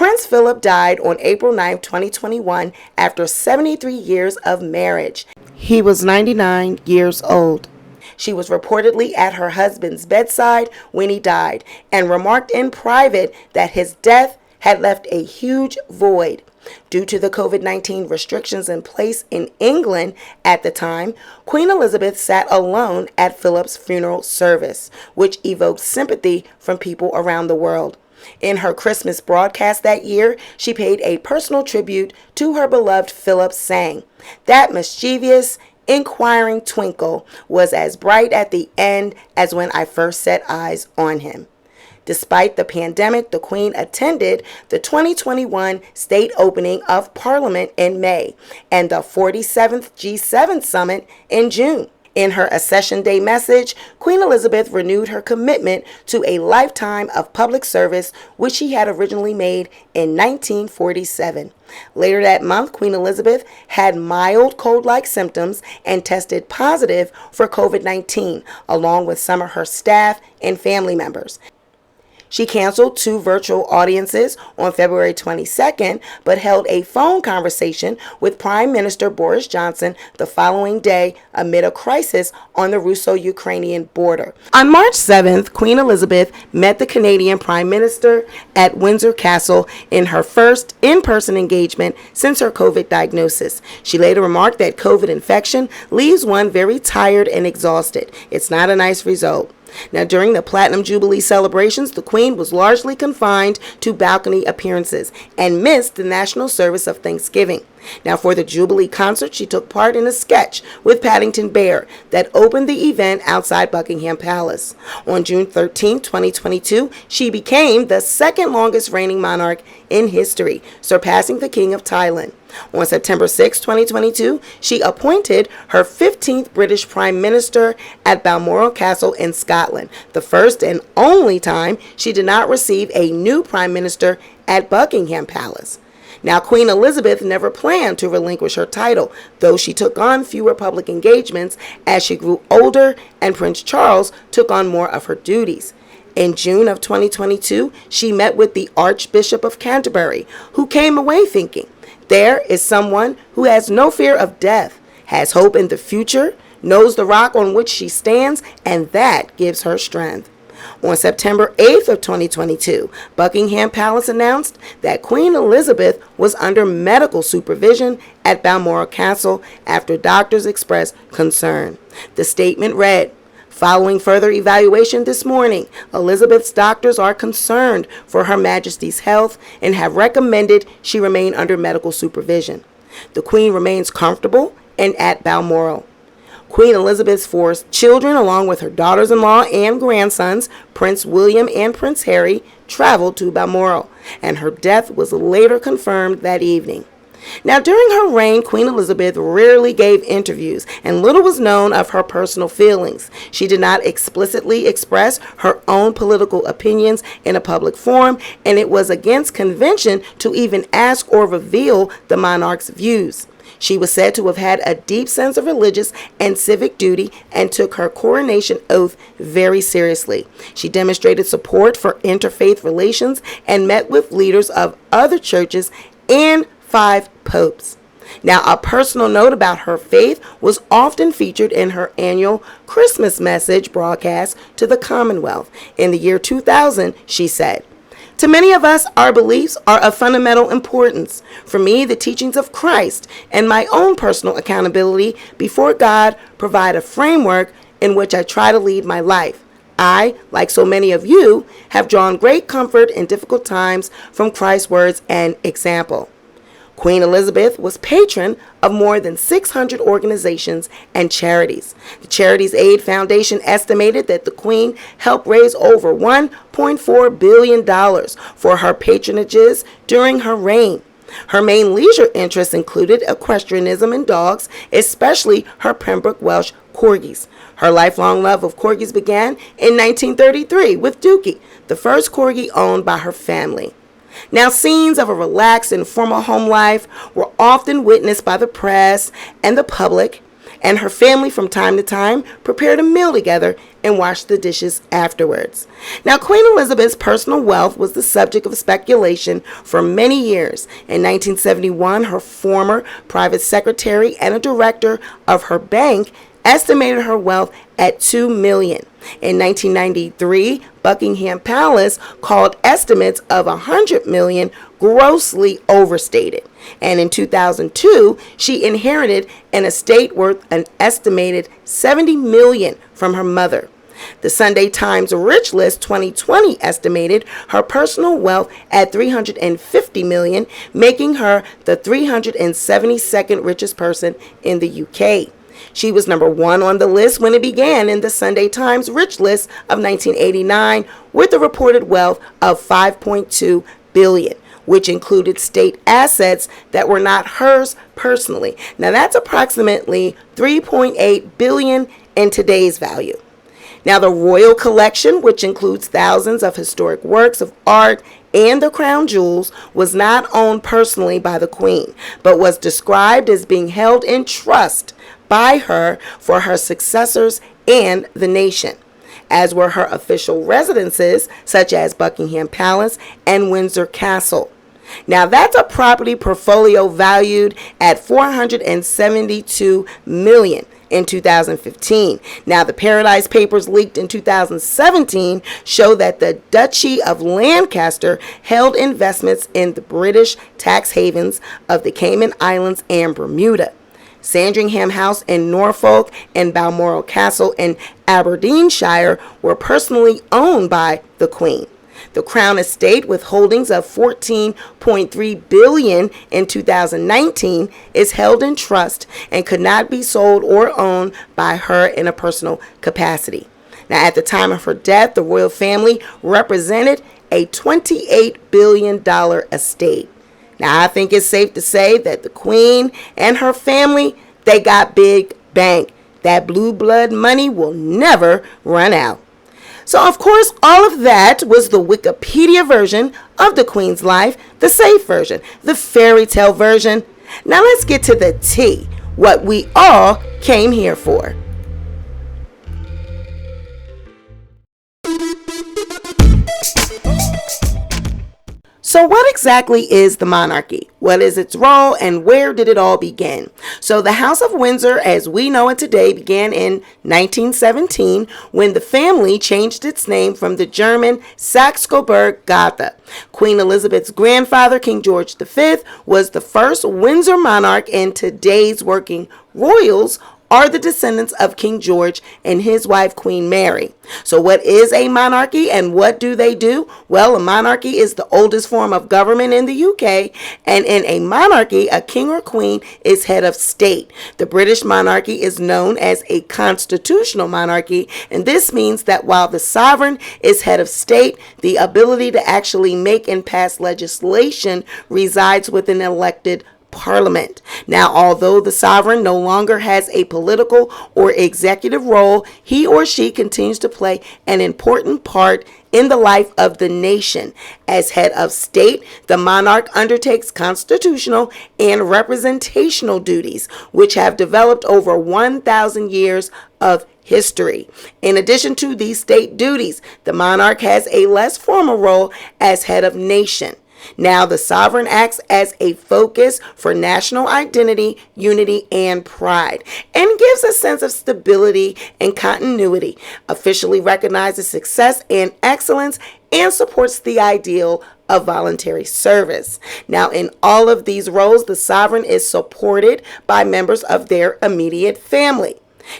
Prince Philip died on April 9, 2021, after 73 years of marriage. He was 99 years old. She was reportedly at her husband's bedside when he died and remarked in private that his death had left a huge void. Due to the COVID-19 restrictions in place in England at the time, Queen Elizabeth sat alone at Philip's funeral service, which evoked sympathy from people around the world. In her Christmas broadcast that year, she paid a personal tribute to her beloved Philip, saying, "That mischievous, inquiring twinkle was as bright at the end as when I first set eyes on him." Despite the pandemic, the Queen attended the 2021 state opening of Parliament in May and the 47th G7 summit in June. In her Accession Day message, Queen Elizabeth renewed her commitment to a lifetime of public service, which she had originally made in 1947. Later that month, Queen Elizabeth had mild cold-like symptoms and tested positive for COVID-19, along with some of her staff and family members. She canceled 2 virtual audiences on February 22nd, but held a phone conversation with Prime Minister Boris Johnson the following day amid a crisis on the Russo-Ukrainian border. On March 7th, Queen Elizabeth met the Canadian Prime Minister at Windsor Castle in her first in-person engagement since her COVID diagnosis. She later remarked that COVID infection leaves one very tired and exhausted. It's not a nice result. Now, during the Platinum Jubilee celebrations, the Queen was largely confined to balcony appearances and missed the national service of Thanksgiving. Now, for the Jubilee concert, she took part in a sketch with Paddington Bear that opened the event outside Buckingham Palace. On June 13, 2022, she became the second longest reigning monarch in history, surpassing the King of Thailand. On September 6, 2022, she appointed her 15th British Prime Minister at Balmoral Castle in Scotland, the first and only time she did not receive a new Prime Minister at Buckingham Palace. Now, Queen Elizabeth never planned to relinquish her title, though she took on fewer public engagements as she grew older and Prince Charles took on more of her duties. In June of 2022, she met with the Archbishop of Canterbury, who came away thinking, there is someone who has no fear of death, has hope in the future, knows the rock on which she stands, and that gives her strength. On September 8th of 2022, Buckingham Palace announced that Queen Elizabeth was under medical supervision at Balmoral Castle after doctors expressed concern. The statement read, "Following further evaluation this morning, Elizabeth's doctors are concerned for Her Majesty's health and have recommended she remain under medical supervision. The Queen remains comfortable and at Balmoral." Queen Elizabeth's 4 children, along with her daughters-in-law and grandsons, Prince William and Prince Harry, traveled to Balmoral, and her death was later confirmed that evening. Now, during her reign, Queen Elizabeth rarely gave interviews, and little was known of her personal feelings. She did not explicitly express her own political opinions in a public forum, and it was against convention to even ask or reveal the monarch's views. She was said to have had a deep sense of religious and civic duty and took her coronation oath very seriously. She demonstrated support for interfaith relations and met with leaders of other churches and 5 popes. Now, a personal note about her faith was often featured in her annual Christmas message broadcast to the Commonwealth. In the year 2000, she said, "To many of us, our beliefs are of fundamental importance. For me, the teachings of Christ and my own personal accountability before God provide a framework in which I try to lead my life. I, like so many of you, have drawn great comfort in difficult times from Christ's words and example." Queen Elizabeth was patron of more than 600 organizations and charities. The Charities Aid Foundation estimated that the Queen helped raise over $1.4 billion for her patronages during her reign. Her main leisure interests included equestrianism and dogs, especially her Pembroke Welsh corgis. Her lifelong love of corgis began in 1933 with Dookie, the first corgi owned by her family. Now, scenes of a relaxed and formal home life were often witnessed by the press and the public. and her family from time to time prepared a meal together and washed the dishes afterwards. Now, Queen Elizabeth's personal wealth was the subject of speculation for many years. In 1971, her former private secretary and a director of her bank estimated her wealth at $2 million. In 1993, Buckingham Palace called estimates of $100 million grossly overstated. And in 2002, she inherited an estate worth an estimated $70 million from her mother. The Sunday Times Rich List 2020 estimated her personal wealth at $350 million, making her the 372nd richest person in the UK. She was number 1 on the list when it began in the Sunday Times Rich List of 1989 with a reported wealth of $5.2 billion, which included state assets that were not hers personally. Now that's approximately $3.8 billion in today's value. Now, the royal collection, which includes thousands of historic works of art and the crown jewels, was not owned personally by the Queen, but was described as being held in trust by her for her successors and the nation, as were her official residences, such as Buckingham Palace and Windsor Castle. Now, that's a property portfolio valued at $472 million. In 2015. Now, the Paradise Papers leaked in 2017 show that the Duchy of Lancaster held investments in the British tax havens of the Cayman Islands and Bermuda. Sandringham House in Norfolk and Balmoral Castle in Aberdeenshire were personally owned by the Queen. The Crown Estate, with holdings of $14.3 billion in 2019, is held in trust and could not be sold or owned by her in a personal capacity. Now, at the time of her death, the royal family represented a $28 billion estate. Now, I think it's safe to say that the Queen and her family, they got big bank. That blue blood money will never run out. So, of course, all of that was the Wikipedia version of the Queen's life, the safe version, the fairy tale version. Now let's get to the tea, what we all came here for. So what exactly is the monarchy? What is its role and where did it all begin? So the House of Windsor, as we know it today, began in 1917 when the family changed its name from the German Saxe-Coburg-Gotha. Queen Elizabeth's grandfather, King George V, was the first Windsor monarch, and today's working royals are the descendants of King George and his wife, Queen Mary. So what is a monarchy and what do they do? Well, a monarchy is the oldest form of government in the UK, and in a monarchy, a king or queen is head of state. The British monarchy is known as a constitutional monarchy, and this means that while the sovereign is head of state, the ability to actually make and pass legislation resides with an elected Parliament. Now, although the sovereign no longer has a political or executive role, he or she continues to play an important part in the life of the nation. As head of state, the monarch undertakes constitutional and representational duties, which have developed over 1,000 years of history. In addition to these state duties, the monarch has a less formal role as head of nation. Now, the sovereign acts as a focus for national identity, unity, and pride, and gives a sense of stability and continuity, officially recognizes success and excellence, and supports the ideal of voluntary service. Now, in all of these roles, the sovereign is supported by members of their immediate family.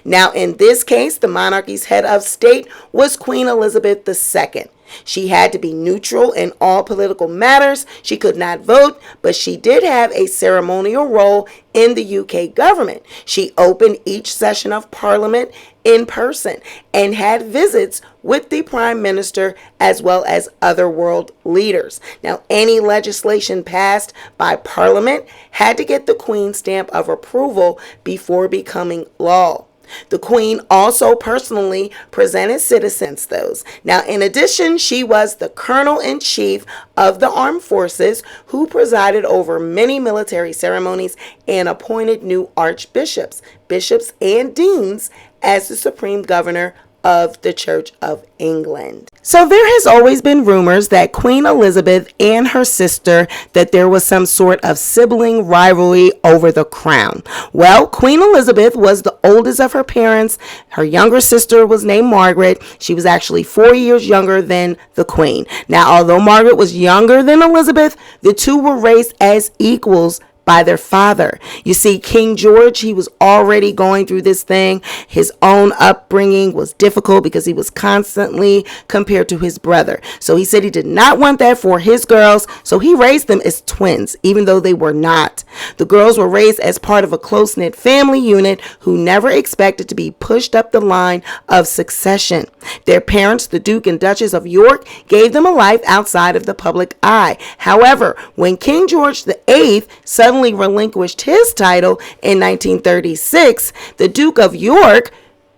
Now, in this case, the monarchy's head of state was Queen Elizabeth II. She had to be neutral in all political matters. She could not vote, but she did have a ceremonial role in the UK government. She opened each session of Parliament in person and had visits with the Prime Minister as well as other world leaders. Now, any legislation passed by Parliament had to get the Queen's stamp of approval before becoming law. The Queen also personally presented citizens those. Now, in addition, she was the Colonel-in-Chief of the Armed Forces who presided over many military ceremonies and appointed new archbishops, bishops, and deans as the supreme governor of the Church of England. So there has always been rumors that Queen Elizabeth and her sister, that there was some sort of sibling rivalry over the crown. Well, Queen Elizabeth was the oldest of her parents. Her younger sister was named Margaret. She was actually 4 years younger than the Queen. Now, although Margaret was younger than Elizabeth, the two were raised as equals by their father. You see, King George, he was already going through this thing. His own upbringing was difficult because he was constantly compared to his brother. So he said he did not want that for his girls, so he raised them as twins, even though they were not. The girls were raised as part of a close-knit family unit who never expected to be pushed up the line of succession. Their parents, the Duke and Duchess of York, gave them a life outside of the public eye. However, when King George the VIII suddenly relinquished his title in 1936, the Duke of York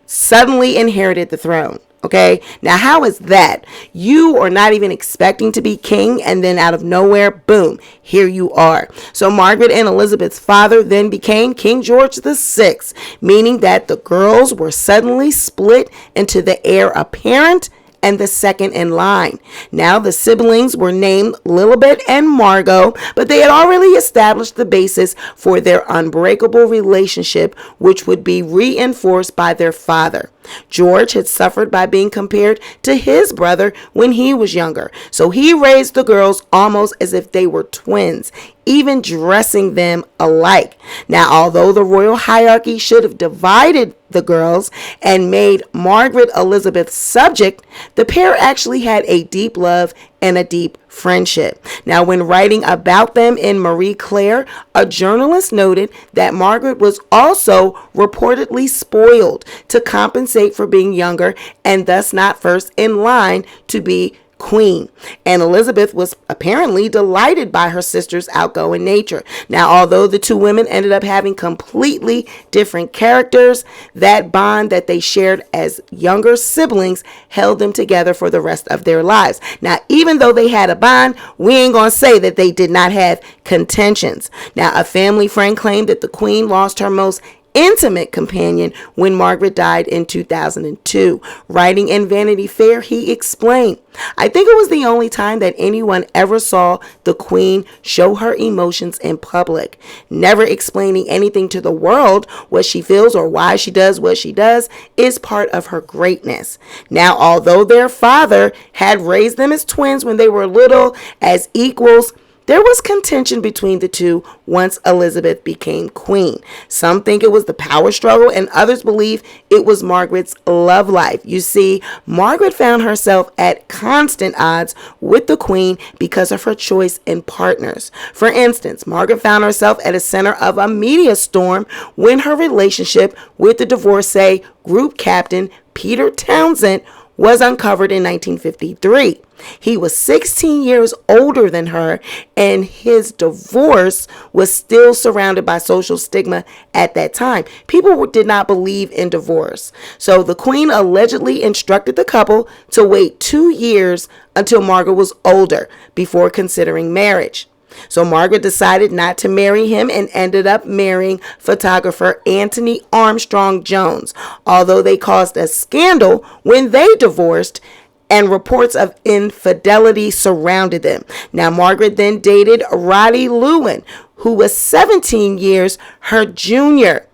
suddenly inherited the throne. Okay, now how is that? You are not even expecting to be king, and then out of nowhere, boom, here you are. So Margaret and Elizabeth's father then became King George VI, meaning that the girls were suddenly split into the heir apparent and the second in line. Now the siblings were named Lilibet and Margot, but they had already established the basis for their unbreakable relationship, which would be reinforced by their father. George had suffered by being compared to his brother when he was younger, so he raised the girls almost as if they were twins, even dressing them alike. Now, although the royal hierarchy should have divided the girls and made Margaret Elizabeth's subject, the pair actually had a deep love and a deep friendship. Now, when writing about them in Marie Claire, a journalist noted that Margaret was also reportedly spoiled to compensate for being younger and thus not first in line to be queen. And Elizabeth was apparently delighted by her sister's outgoing nature. Now, although the two women ended up having completely different characters, that bond that they shared as younger siblings held them together for the rest of their lives. Now, even though they had a bond, we ain't gonna say that they did not have contentions. Now, a family friend claimed that the queen lost her most intimate companion when Margaret died in 2002. Writing in Vanity Fair, he explained, "I think it was the only time that anyone ever saw the Queen show her emotions in public. Never explaining anything to the world, what she feels or why she does what she does, is part of her greatness." Now, although their father had raised them as twins when they were little, as equals, there was contention between the two once Elizabeth became queen. Some think it was the power struggle, and others believe it was Margaret's love life. You see, Margaret found herself at constant odds with the queen because of her choice in partners. For instance, Margaret found herself at the center of a media storm when her relationship with the divorcee group captain Peter Townsend was uncovered in 1953. He was 16 years older than her, and his divorce was still surrounded by social stigma at that time. People did not believe in divorce. So the queen allegedly instructed the couple to wait 2 years until Margaret was older before considering marriage. So Margaret decided not to marry him and ended up marrying photographer Anthony Armstrong Jones, although they caused a scandal when they divorced and reports of infidelity surrounded them. Now, Margaret then dated Roddy Lewin, who was 17 years her junior,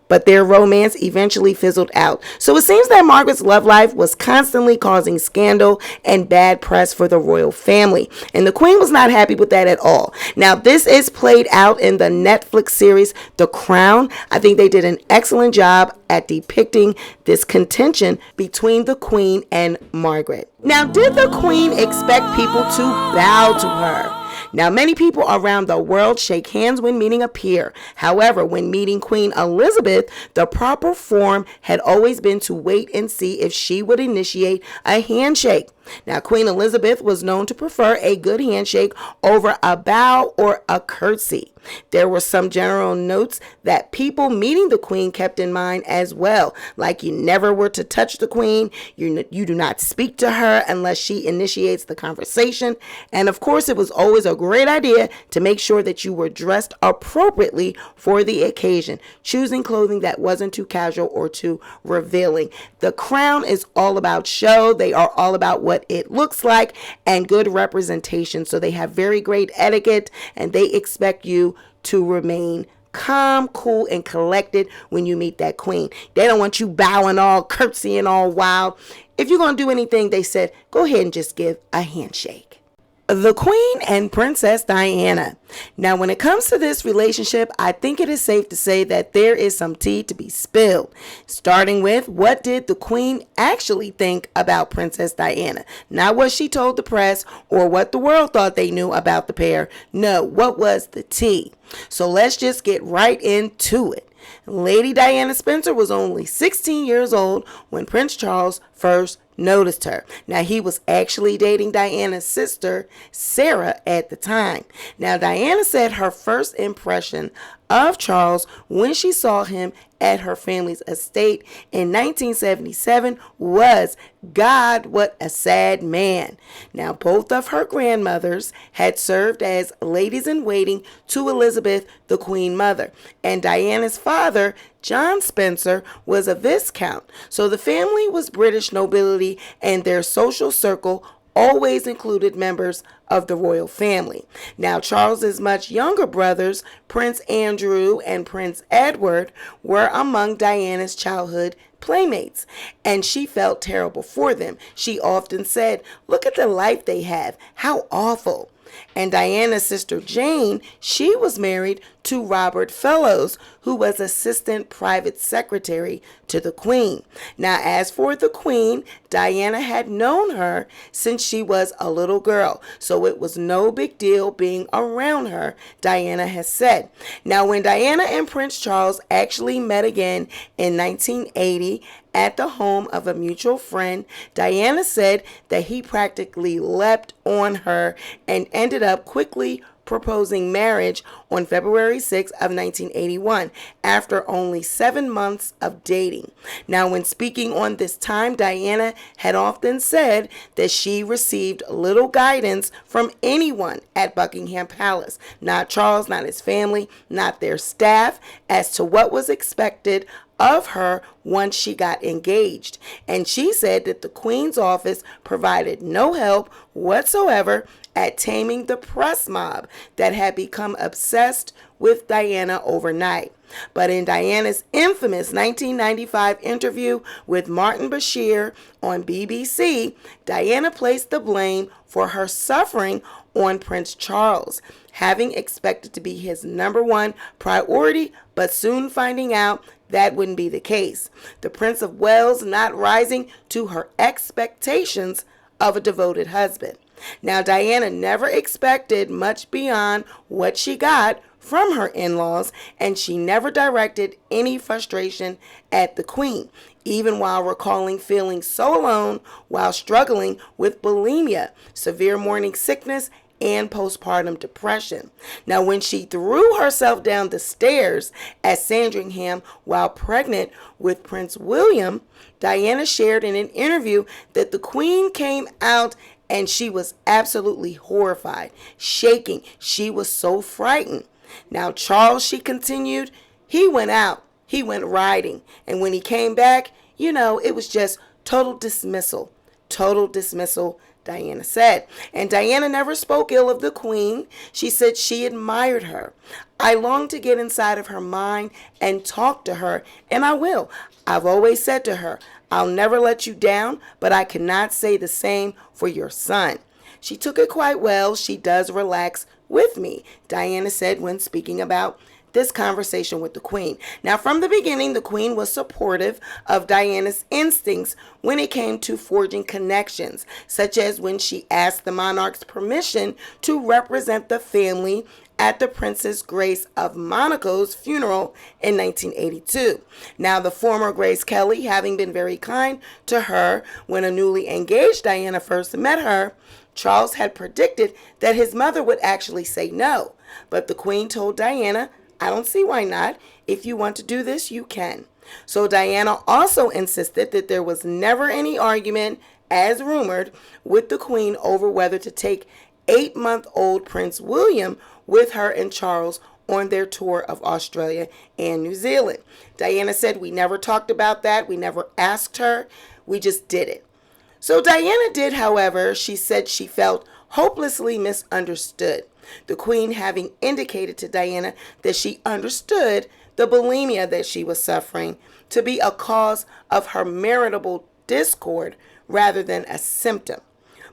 but their romance eventually fizzled out. So it seems that Margaret's love life was constantly causing scandal and bad press for the royal family, and the queen was not happy with that at all. Now, this is played out in the Netflix series The Crown. I think they did an excellent job at depicting this contention between the queen and Margaret. Now, did the queen expect people to bow to her? Now, many people around the world shake hands when meeting a peer. However, when meeting Queen Elizabeth, the proper form had always been to wait and see if she would initiate a handshake. Now, Queen Elizabeth was known to prefer a good handshake over a bow or a curtsy. There were some general notes that people meeting the Queen kept in mind as well, like you never were to touch the Queen, you do not speak to her unless she initiates the conversation, and of course it was always a great idea to make sure that you were dressed appropriately for the occasion, choosing clothing that wasn't too casual or too revealing. The Crown is all about show. They are all about what it looks like and good representation, so they have very great etiquette, and they expect you to remain calm, cool, and collected when you meet that Queen. They don't want you bowing all curtsying all wild. If you're going to do anything, they said, go ahead and just give a handshake. The Queen and Princess Diana. Now, when it comes to this relationship, I think it is safe to say that there is some tea to be spilled. Starting with, what did the Queen actually think about Princess Diana? Not what she told the press or what the world thought they knew about the pair. No, what was the tea? So let's just get right into it. Lady Diana Spencer was only 16 years old when Prince Charles first noticed her. Now, he was actually dating Diana's sister, Sarah, at the time. Now, Diana said her first impression of Charles when she saw him at her family's estate in 1977 was, God, what a sad man. Now, both of her grandmothers had served as ladies-in-waiting to Elizabeth, the Queen Mother, and Diana's father, John Spencer, was a Viscount. So the family was British nobility, and their social circle always included members of the royal family. Now, Charles's much younger brothers, Prince Andrew and Prince Edward, were among Diana's childhood playmates, and she felt terrible for them. She often said, look at the life they have. How awful. And Diana's sister Jane, she was married to Robert Fellows, who was assistant private secretary to the Queen. Now, as for the Queen, Diana had known her since she was a little girl, so it was no big deal being around her, Diana has said. Now, when Diana and Prince Charles actually met again in 1980 at the home of a mutual friend, Diana said that he practically leapt on her and ended up quickly proposing marriage on February 6 of 1981 after only 7 months of dating. Now, when speaking on this time, Diana had often said that she received little guidance from anyone at Buckingham Palace, not Charles, not his family, not their staff, as to what was expected of her once she got engaged. And she said that the Queen's office provided no help whatsoever at taming the press mob that had become obsessed with Diana overnight. But in Diana's infamous 1995 interview with Martin Bashir on BBC, Diana placed the blame for her suffering on Prince Charles, having expected to be his number one priority, but soon finding out that wouldn't be the case. The Prince of Wales not rising to her expectations of a devoted husband. Now, Diana never expected much beyond what she got from her in-laws, and she never directed any frustration at the Queen, even while recalling feeling so alone while struggling with bulimia, severe morning sickness, and postpartum depression. Now, when she threw herself down the stairs at Sandringham while pregnant with Prince William, Diana shared in an interview that the Queen came out and she was absolutely horrified, shaking. She was so frightened. Now, Charles, she continued, he went out, he went riding, and when he came back, it was just total dismissal, Diana said. And Diana never spoke ill of the Queen. She said she admired her. I long to get inside of her mind and talk to her, and I will. I've always said to her, I'll never let you down, but I cannot say the same for your son. She took it quite well. She does relax with me, Diana said when speaking about this conversation with the Queen. Now, from the beginning, the Queen was supportive of Diana's instincts when it came to forging connections, such as when she asked the monarch's permission to represent the family at the Princess Grace of Monaco's funeral in 1982. Now, the former Grace Kelly, having been very kind to her when a newly engaged Diana first met her, Charles had predicted that his mother would actually say no. But the Queen told Diana, "I don't see why not. If you want to do this, you can." So Diana also insisted that there was never any argument, as rumored, with the Queen over whether to take 8-month-old Prince William with her and Charles on their tour of Australia and New Zealand. Diana said, "We never talked about that. We never asked her. We just did it." So Diana did, however, she said she felt hopelessly misunderstood. The Queen having indicated to Diana that she understood the bulimia that she was suffering to be a cause of her marital discord rather than a symptom.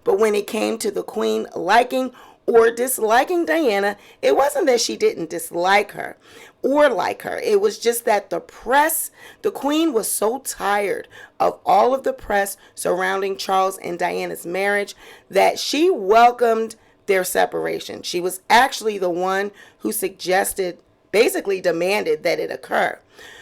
But when it came to the Queen liking or disliking Diana, it wasn't that she didn't dislike her or like her. It was just that the Queen was so tired of all of the press surrounding Charles and Diana's marriage that she welcomed their separation. She was actually the one who basically demanded that it occur.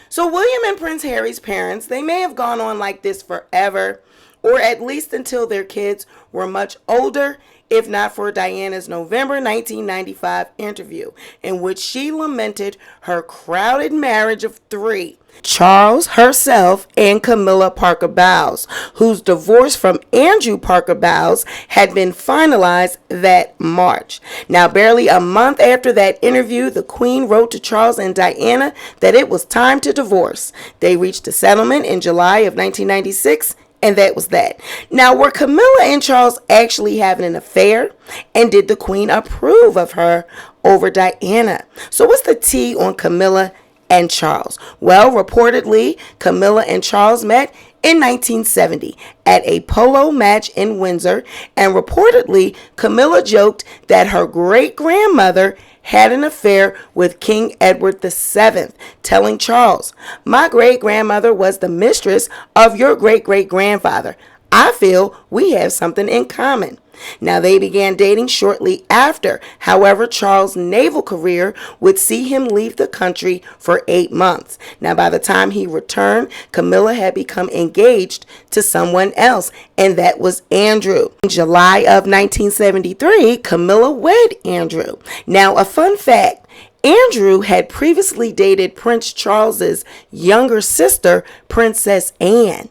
So William and Prince Harry's parents, they may have gone on like this forever, or at least until their kids were much older, if not for Diana's November 1995 interview, in which she lamented her crowded marriage of 3, Charles, herself, and Camilla Parker Bowles, whose divorce from Andrew Parker Bowles had been finalized that March. Now, barely a month after that interview, the Queen wrote to Charles and Diana that it was time to divorce. They reached a settlement in July of 1996, and that was that. Now, were Camilla and Charles actually having an affair? And did the Queen approve of her over Diana? So what's the tea on Camilla and Charles? Well, reportedly, Camilla and Charles met in 1970 at a polo match in Windsor, and reportedly, Camilla joked that her great-grandmother had an affair with King Edward the VIII, telling Charles, "My great-grandmother was the mistress of your great-great-grandfather. I feel we have something in common." Now, they began dating shortly after. However, Charles' naval career would see him leave the country for 8 months. Now, by the time he returned, Camilla had become engaged to someone else, and that was Andrew. In July of 1973, Camilla wed Andrew. Now, a fun fact, Andrew had previously dated Prince Charles's younger sister, Princess Anne.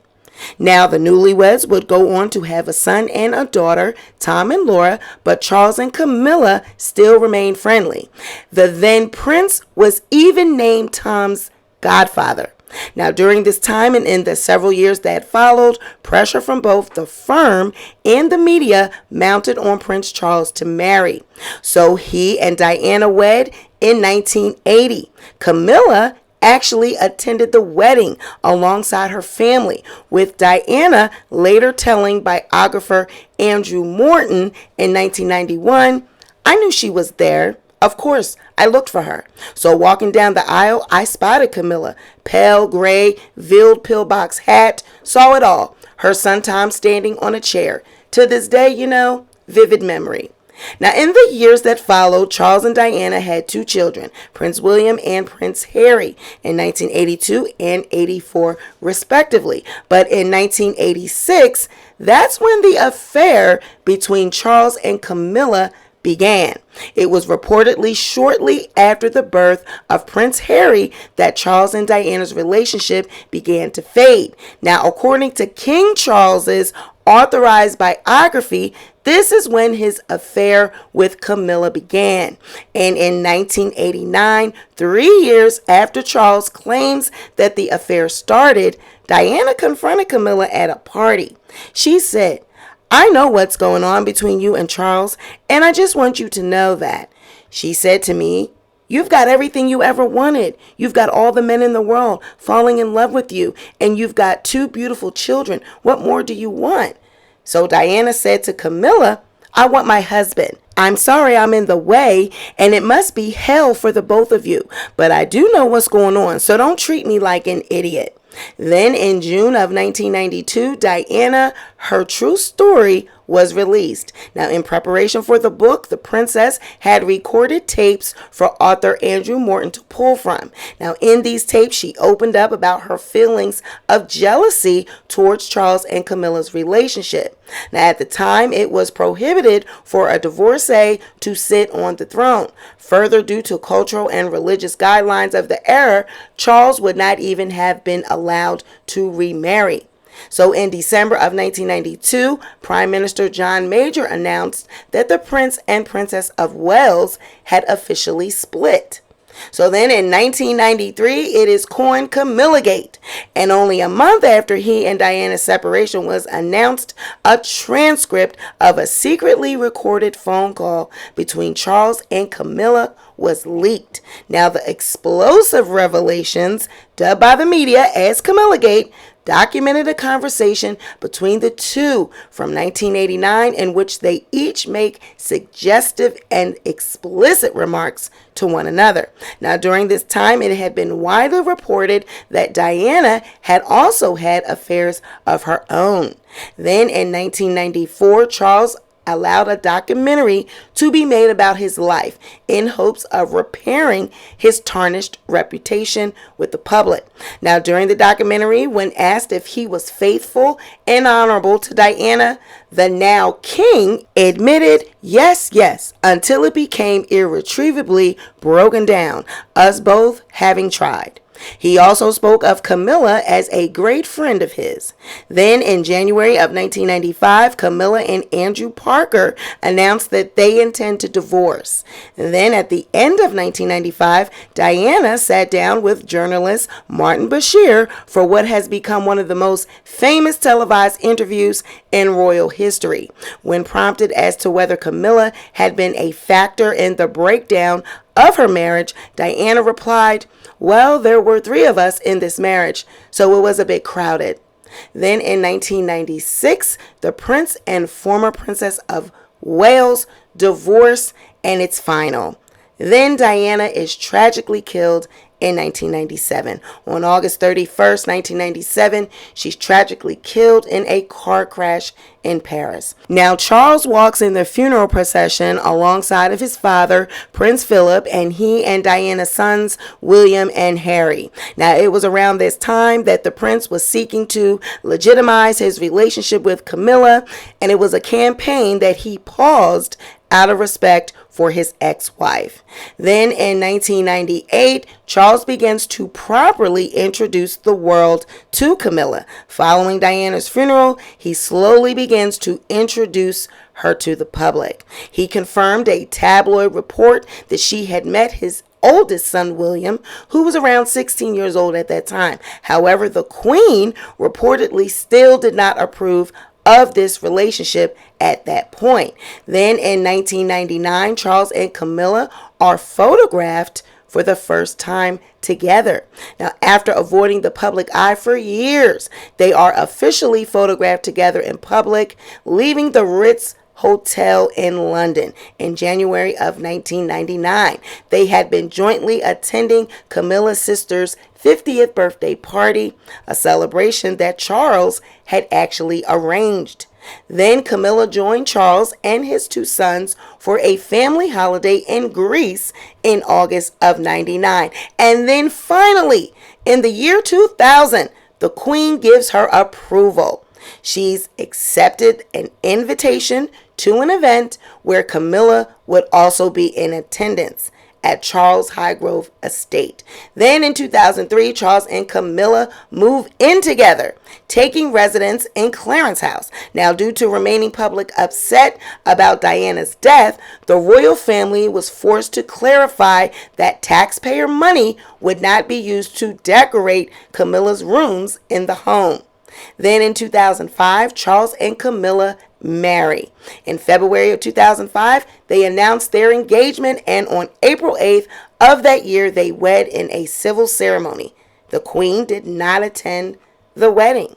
Now, the newlyweds would go on to have a son and a daughter, Tom and Laura, but Charles and Camilla still remained friendly. The then prince was even named Tom's godfather. Now, during this time and in the several years that followed, pressure from both the firm and the media mounted on Prince Charles to marry. So he and Diana wed in 1980. Camilla actually attended the wedding alongside her family, with Diana later telling biographer Andrew Morton in 1991, "I knew she was there. Of course, I looked for her. So walking down the aisle, I spotted Camilla. Pale gray, veiled pillbox hat, saw it all. Her son Tom standing on a chair. To this day, vivid memory." Now, in the years that followed, Charles and Diana had 2 children, Prince William and Prince Harry, in 1982 and 84, respectively. But in 1986, that's when the affair between Charles and Camilla began. It was reportedly shortly after the birth of Prince Harry that Charles and Diana's relationship began to fade. Now, according to King Charles's authorized biography, this is when his affair with Camilla began. And in 1989, 3 years after Charles claims that the affair started, Diana confronted Camilla at a party. She said, "I know what's going on between you and Charles, and I just want you to know that." She said to me, "You've got everything you ever wanted. You've got all the men in the world falling in love with you, and you've got 2 beautiful children. What more do you want?" So Diana said to Camilla, "I want my husband. I'm sorry I'm in the way, and it must be hell for the both of you. But I do know what's going on, so don't treat me like an idiot. Then in June of 1992, Diana, her true story was released. Now, in preparation for the book, the princess had recorded tapes for author Andrew Morton to pull from. Now, in these tapes, she opened up about her feelings of jealousy towards Charles and Camilla's relationship. Now, at the time, it was prohibited for a divorcee to sit on the throne. Further, due to cultural and religious guidelines of the era, Charles would not even have been allowed to remarry. So in December of 1992, Prime Minister John Major announced that the Prince and Princess of Wales had officially split. So then in 1993, it is coined Camillagate. And only a month after he and Diana's separation was announced, a transcript of a secretly recorded phone call between Charles and Camilla was leaked. Now, the explosive revelations, dubbed by the media as Camillagate, documented a conversation between the two from 1989 in which they each make suggestive and explicit remarks to one another. Now, during this time, it had been widely reported that Diana had also had affairs of her own. Then in 1994, Charles allowed a documentary to be made about his life in hopes of repairing his tarnished reputation with the public. Now, during the documentary, when asked if he was faithful and honorable to Diana, the now king admitted yes, until it became irretrievably broken down, us both having tried. He also spoke of Camilla as a great friend of his. Then in January of 1995, Camilla and Andrew Parker announced that they intend to divorce. And then at the end of 1995, Diana sat down with journalist Martin Bashir for what has become one of the most famous televised interviews in royal history. When prompted as to whether Camilla had been a factor in the breakdown of her marriage, Diana replied, "Well, there were 3 of us in this marriage, so it was a bit crowded." Then in 1996, the Prince and former Princess of Wales divorce, and it's final. Then Diana is tragically killed in 1997. On August 31st, 1997, she's tragically killed in a car crash in Paris. Now, Charles walks in the funeral procession alongside of his father, Prince Philip, and he and Diana's sons, William and Harry. Now, it was around this time that the prince was seeking to legitimize his relationship with Camilla, and it was a campaign that he paused out of respect for his ex-wife. Then in 1998, Charles begins to properly introduce the world to Camilla. Following Diana's funeral, he slowly begins to introduce her to the public. He confirmed a tabloid report that she had met his oldest son, William, who was around 16 years old at that time. However, the Queen reportedly still did not approve of this relationship at that point. Then in 1999, Charles and Camilla are photographed for the first time together. Now, after avoiding the public eye for years, they are officially photographed together in public, leaving the Ritz Hotel in London in January of 1999. They had been jointly attending Camilla's sister's 50th birthday party, a celebration that Charles had actually arranged. Then Camilla joined Charles and his 2 sons for a family holiday in Greece in August of 99. And then finally, in the year 2000, the Queen gives her approval. She's accepted an invitation to an event where Camilla would also be in attendance at Charles Highgrove Estate. Then in 2003, Charles and Camilla move in together, taking residence in Clarence House. Now, due to remaining public upset about Diana's death, the royal family was forced to clarify that taxpayer money would not be used to decorate Camilla's rooms in the home. Then in 2005, Charles and Camilla marry. In February of 2005, they announced their engagement, and on April 8th of that year, they wed in a civil ceremony. The Queen did not attend the wedding.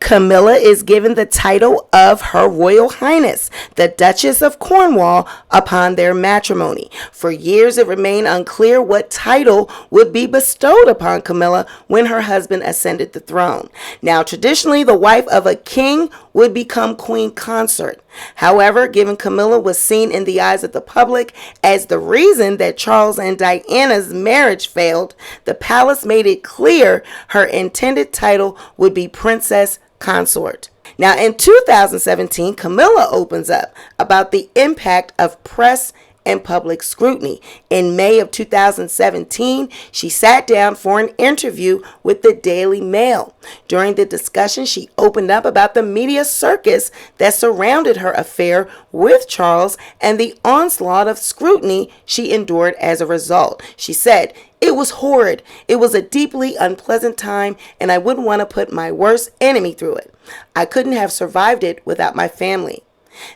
Camilla is given the title of Her Royal Highness, the Duchess of Cornwall, upon their matrimony. For years, it remained unclear what title would be bestowed upon Camilla when her husband ascended the throne. Now, traditionally, the wife of a king would become queen consort. However, given Camilla was seen in the eyes of the public as the reason that Charles and Diana's marriage failed, the palace made it clear her intended title would be Princess Consort. Now, in 2017, Camilla opens up about the impact of press and public scrutiny. In May of 2017, she sat down for an interview with the Daily Mail. During the discussion, she opened up about the media circus that surrounded her affair with Charles and the onslaught of scrutiny she endured as a result. She said, "It was horrid. It was a deeply unpleasant time, and I wouldn't want to put my worst enemy through it. I couldn't have survived it without my family."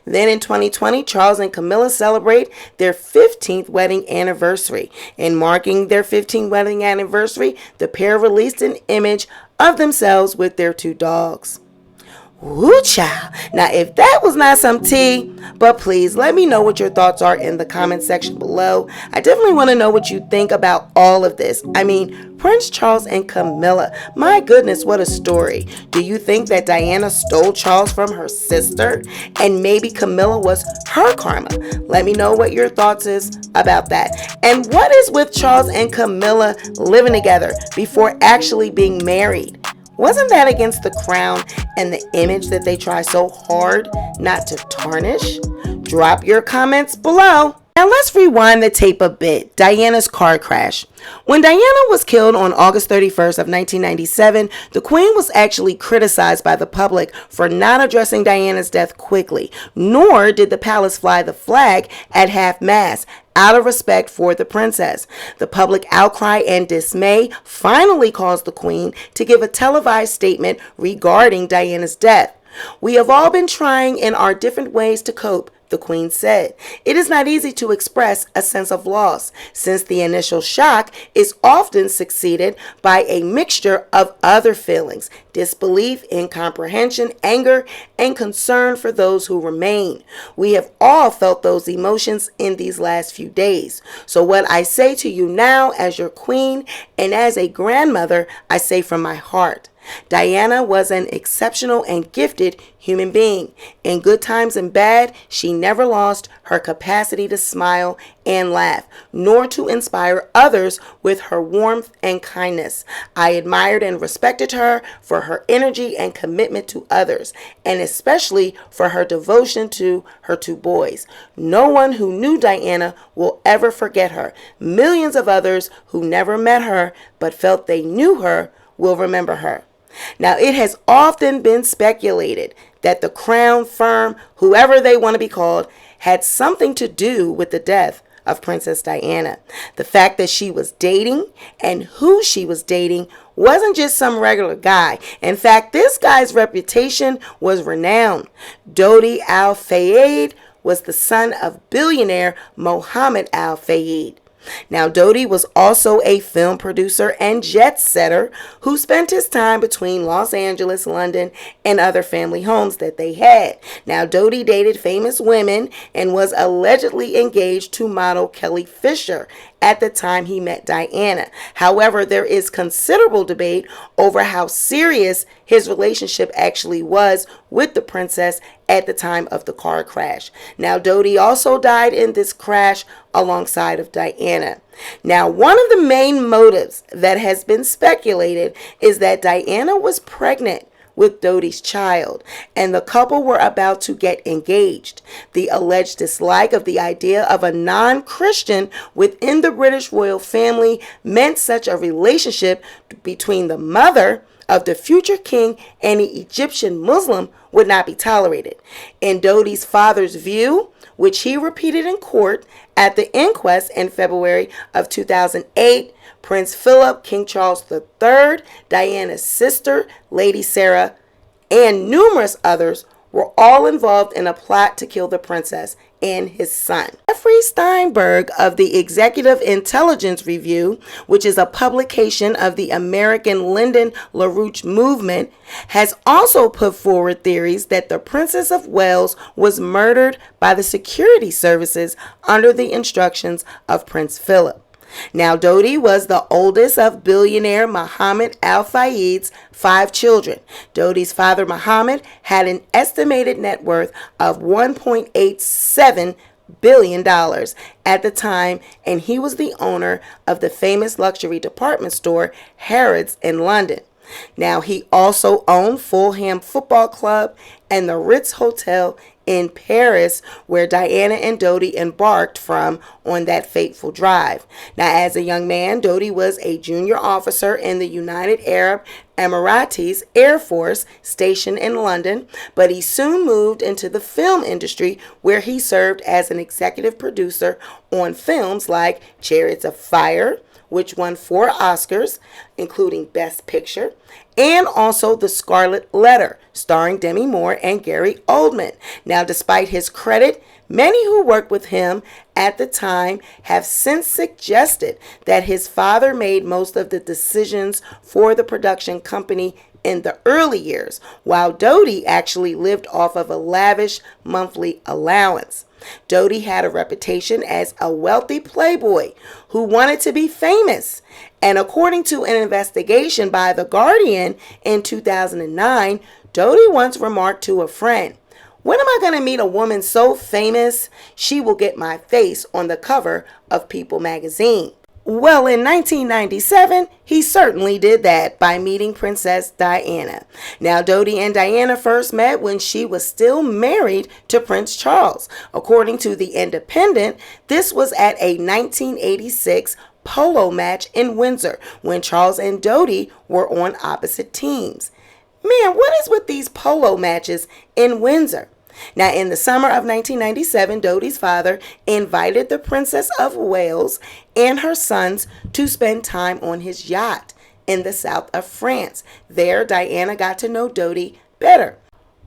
Then in 2020, Charles and Camilla celebrate their 15th wedding anniversary. In marking their 15th wedding anniversary, the pair released an image of themselves with their 2 dogs. Woo child. Now, if that was not some tea, but please let me know what your thoughts are in the comment section below. I definitely want to know what you think about all of this. I mean, Prince Charles and Camilla. My goodness, what a story. Do you think that Diana stole Charles from her sister and maybe Camilla was her karma? Let me know what your thoughts is about that. And what is with Charles and Camilla living together before actually being married? Wasn't that against the crown and the image that they try so hard not to tarnish? Drop your comments below. Now let's rewind the tape a bit. Diana's car crash. When Diana was killed on August 31st of 1997, the Queen was actually criticized by the public for not addressing Diana's death quickly, nor did the palace fly the flag at half-mast out of respect for the princess. The public outcry and dismay finally caused the Queen to give a televised statement regarding Diana's death. "We have all been trying in our different ways to cope," the Queen said. "It is not easy to express a sense of loss, since the initial shock is often succeeded by a mixture of other feelings: disbelief, incomprehension, anger, and concern for those who remain. We have all felt those emotions in these last few days. So what I say to you now as your Queen and as a grandmother, I say from my heart. Diana was an exceptional and gifted human being. In good times and bad, she never lost her capacity to smile and laugh, nor to inspire others with her warmth and kindness. I admired and respected her for her energy and commitment to others, and especially for her devotion to her 2 boys. No one who knew Diana will ever forget her. Millions of others who never met her but felt they knew her will remember her." Now, it has often been speculated that the crown firm, whoever they want to be called, had something to do with the death of Princess Diana. The fact that she was dating and who she was dating wasn't just some regular guy. In fact, this guy's reputation was renowned. Dodi Al Fayed was the son of billionaire Mohammed Al Fayed. Now, Dodi was also a film producer and jet setter who spent his time between Los Angeles, London, and other family homes that they had. Now, Dodi dated famous women and was allegedly engaged to model Kelly Fisher at the time he met Diana. However, there is considerable debate over how serious his relationship actually was with the princess at the time of the car crash. Now, Dodi also died in this crash alongside of Diana. Now, one of the main motives that has been speculated is that Diana was pregnant with Dodi's child, and the couple were about to get engaged. The alleged dislike of the idea of a non-Christian within the British royal family meant such a relationship between the mother of the future king and the Egyptian Muslim would not be tolerated. In Dodi's father's view, which he repeated in court at the inquest in February of 2008, Prince Philip, King Charles III, Diana's sister, Lady Sarah, and numerous others were all involved in a plot to kill the princess and his son. Jeffrey Steinberg of the Executive Intelligence Review, which is a publication of the American Lyndon LaRouche movement, has also put forward theories that the Princess of Wales was murdered by the security services under the instructions of Prince Philip. Now, Dodi was the oldest of billionaire Mohammed Al Fayed's 5 children. Dodi's father, Mohammed, had an estimated net worth of $1.87 billion at the time, and he was the owner of the famous luxury department store Harrods in London. Now, he also owned Fulham Football Club and the Ritz Hotel in Paris, where Diana and Dodi embarked from on that fateful drive. Now, as a young man, Dodi was a junior officer in the United Arab Emirates Air Force stationed in London, but he soon moved into the film industry, where he served as an executive producer on films like Chariots of Fire, which won 4 Oscars, including Best Picture, and also The Scarlet Letter, starring Demi Moore and Gary Oldman. Now, despite his credit, many who worked with him at the time have since suggested that his father made most of the decisions for the production company in the early years, while Dodi actually lived off of a lavish monthly allowance. Dodi had a reputation as a wealthy playboy who wanted to be famous. And according to an investigation by The Guardian in 2009, Dodi once remarked to a friend, "When am I going to meet a woman so famous she will get my face on the cover of People magazine?" Well, in 1997, he certainly did that by meeting Princess Diana. Now, Dodi and Diana first met when she was still married to Prince Charles. According to The Independent, this was at a 1986 polo match in Windsor when Charles and Dodi were on opposite teams. Man, what is with these polo matches in Windsor? Now, in the summer of 1997, Dodi's father invited the Princess of Wales and her sons to spend time on his yacht in the south of France. There, Diana got to know Dodi better.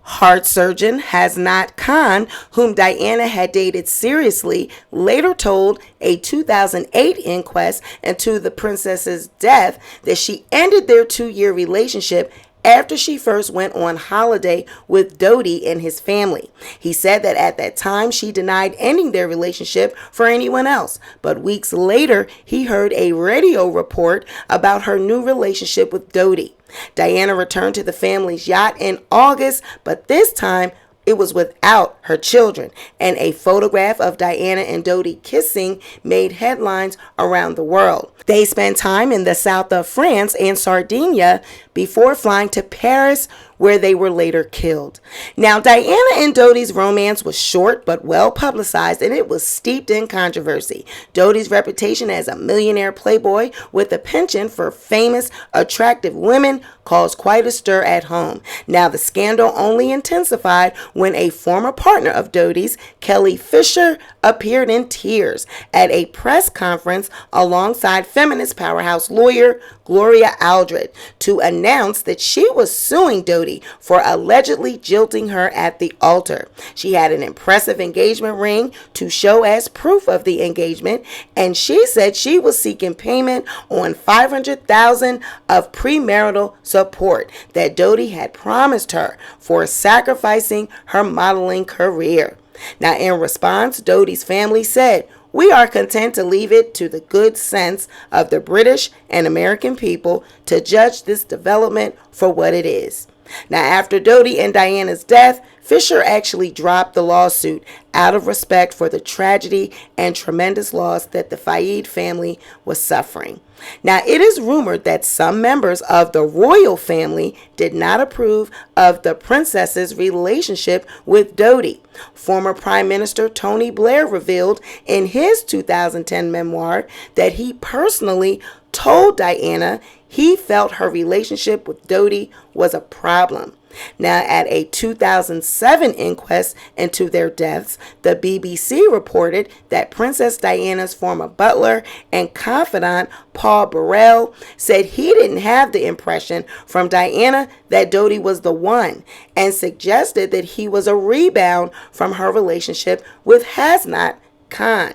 Heart surgeon Hasnat Khan, whom Diana had dated seriously, later told a 2008 inquest into the princess's death that she ended their 2-year relationship after she first went on holiday with Dodi and his family. He said that at that time she denied ending their relationship for anyone else, but weeks later he heard a radio report about her new relationship with Dodi. Diana returned to the family's yacht in August, but this time it was without her children, and a photograph of Diana and Dodi kissing made headlines around the world. They spent time in the south of France and Sardinia before flying to Paris, where they were later killed. Now, Diana and Dodi's romance was short but well publicized, and it was steeped in controversy. Dodi's reputation as a millionaire playboy with a penchant for famous, attractive women caused quite a stir at home. Now, the scandal only intensified when a former partner of Dodi's, Kelly Fisher, appeared in tears at a press conference alongside feminist powerhouse lawyer Gloria Aldred to announce that she was suing Dodi for allegedly jilting her at the altar. She had an impressive engagement ring to show as proof of the engagement, and she said she was seeking payment on $500,000 of premarital support that Dodi had promised her for sacrificing her modeling career. Now, in response, Dodi's family said, "We are content to leave it to the good sense of the British and American people to judge this development for what it is." Now, after Dodi and Diana's death, Fisher actually dropped the lawsuit out of respect for the tragedy and tremendous loss that the Fayed family was suffering. Now, it is rumored that some members of the royal family did not approve of the princess's relationship with Dodi. Former Prime Minister Tony Blair revealed in his 2010 memoir that he personally told Diana he felt her relationship with Dodi was a problem. Now, at a 2007 inquest into their deaths, the BBC reported that Princess Diana's former butler and confidant, Paul Burrell, said he didn't have the impression from Diana that Dodi was the one, and suggested that he was a rebound from her relationship with Hasnat Khan.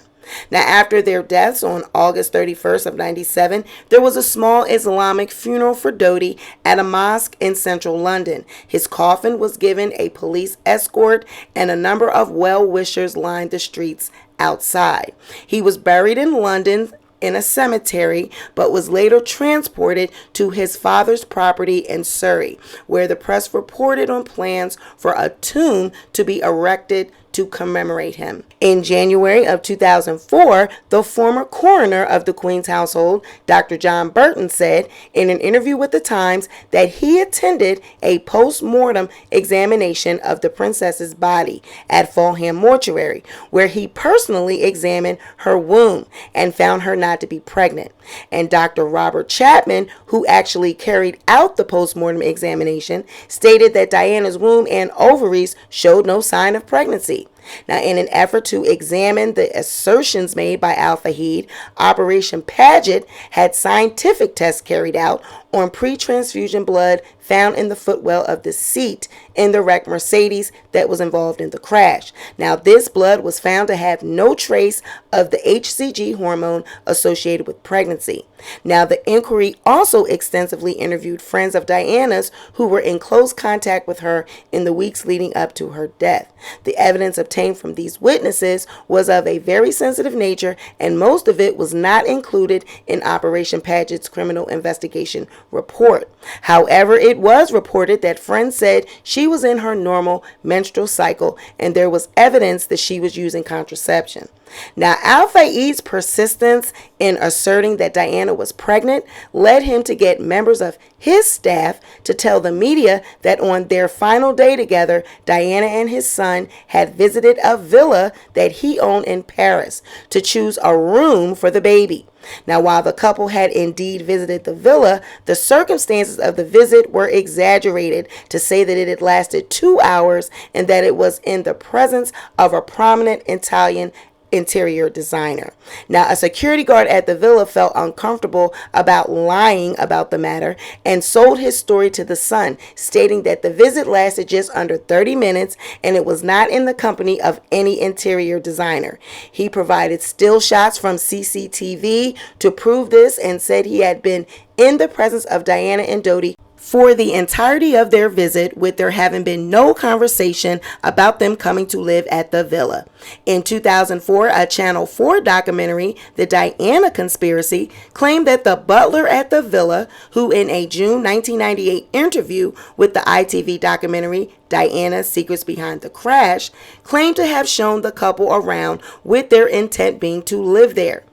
Now, after their deaths on August 31st of 97, there was a small Islamic funeral for Dodi at a mosque in central London. His coffin was given a police escort, and a number of well-wishers lined the streets outside. He was buried in London in a cemetery, but was later transported to his father's property in Surrey, where the press reported on plans for a tomb to be erected to commemorate him. In January of 2004, the former coroner of the Queen's household, Dr. John Burton, said in an interview with The Times that he attended a post-mortem examination of the princess's body at Fulham Mortuary, where he personally examined her womb and found her not to be pregnant. And Dr. Robert Chapman, who actually carried out the post-mortem examination, stated that Diana's womb and ovaries showed no sign of pregnancy. Now, in an effort to examine the assertions made by Al-Fahid, Operation Paget had scientific tests carried out on pre-transfusion blood found in the footwell of the seat in the wrecked Mercedes that was involved in the crash. Now, this blood was found to have no trace of the HCG hormone associated with pregnancy. Now, the inquiry also extensively interviewed friends of Diana's who were in close contact with her in the weeks leading up to her death. The evidence obtained from these witnesses was of a very sensitive nature, and most of it was not included in Operation Paget's criminal investigation report. However, it was reported that friends said she was in her normal menstrual cycle, and there was evidence that she was using contraception. Now, Al-Fahid's persistence in asserting that Diana was pregnant led him to get members of his staff to tell the media that on their final day together, Diana and his son had visited a villa that he owned in Paris to choose a room for the baby. Now, while the couple had indeed visited the villa, the circumstances of the visit were exaggerated to say that it had lasted 2 hours and that it was in the presence of a prominent Italian interior designer. Now, a security guard at the villa felt uncomfortable about lying about the matter and sold his story to the Sun, stating that the visit lasted just under 30 minutes and it was not in the company of any interior designer. He provided still shots from CCTV to prove this and said he had been in the presence of Diana and Dodi for the entirety of their visit, with there having been no conversation about them coming to live at the villa. In 2004, a Channel 4 documentary, The Diana Conspiracy, claimed that the butler at the villa, who in a June 1998 interview with the ITV documentary Diana: Secrets Behind the Crash, claimed to have shown the couple around with their intent being to live there.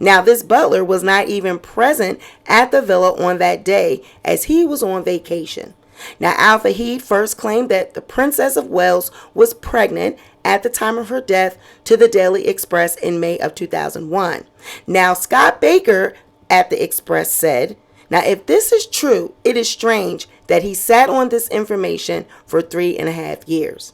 Now, this butler was not even present at the villa on that day, as he was on vacation. Now, Al-Fahid first claimed that the Princess of Wales was pregnant at the time of her death to the Daily Express in May of 2001. Now, Scott Baker at the Express said, "Now, if this is true, it is strange that he sat on this information for 3.5 years.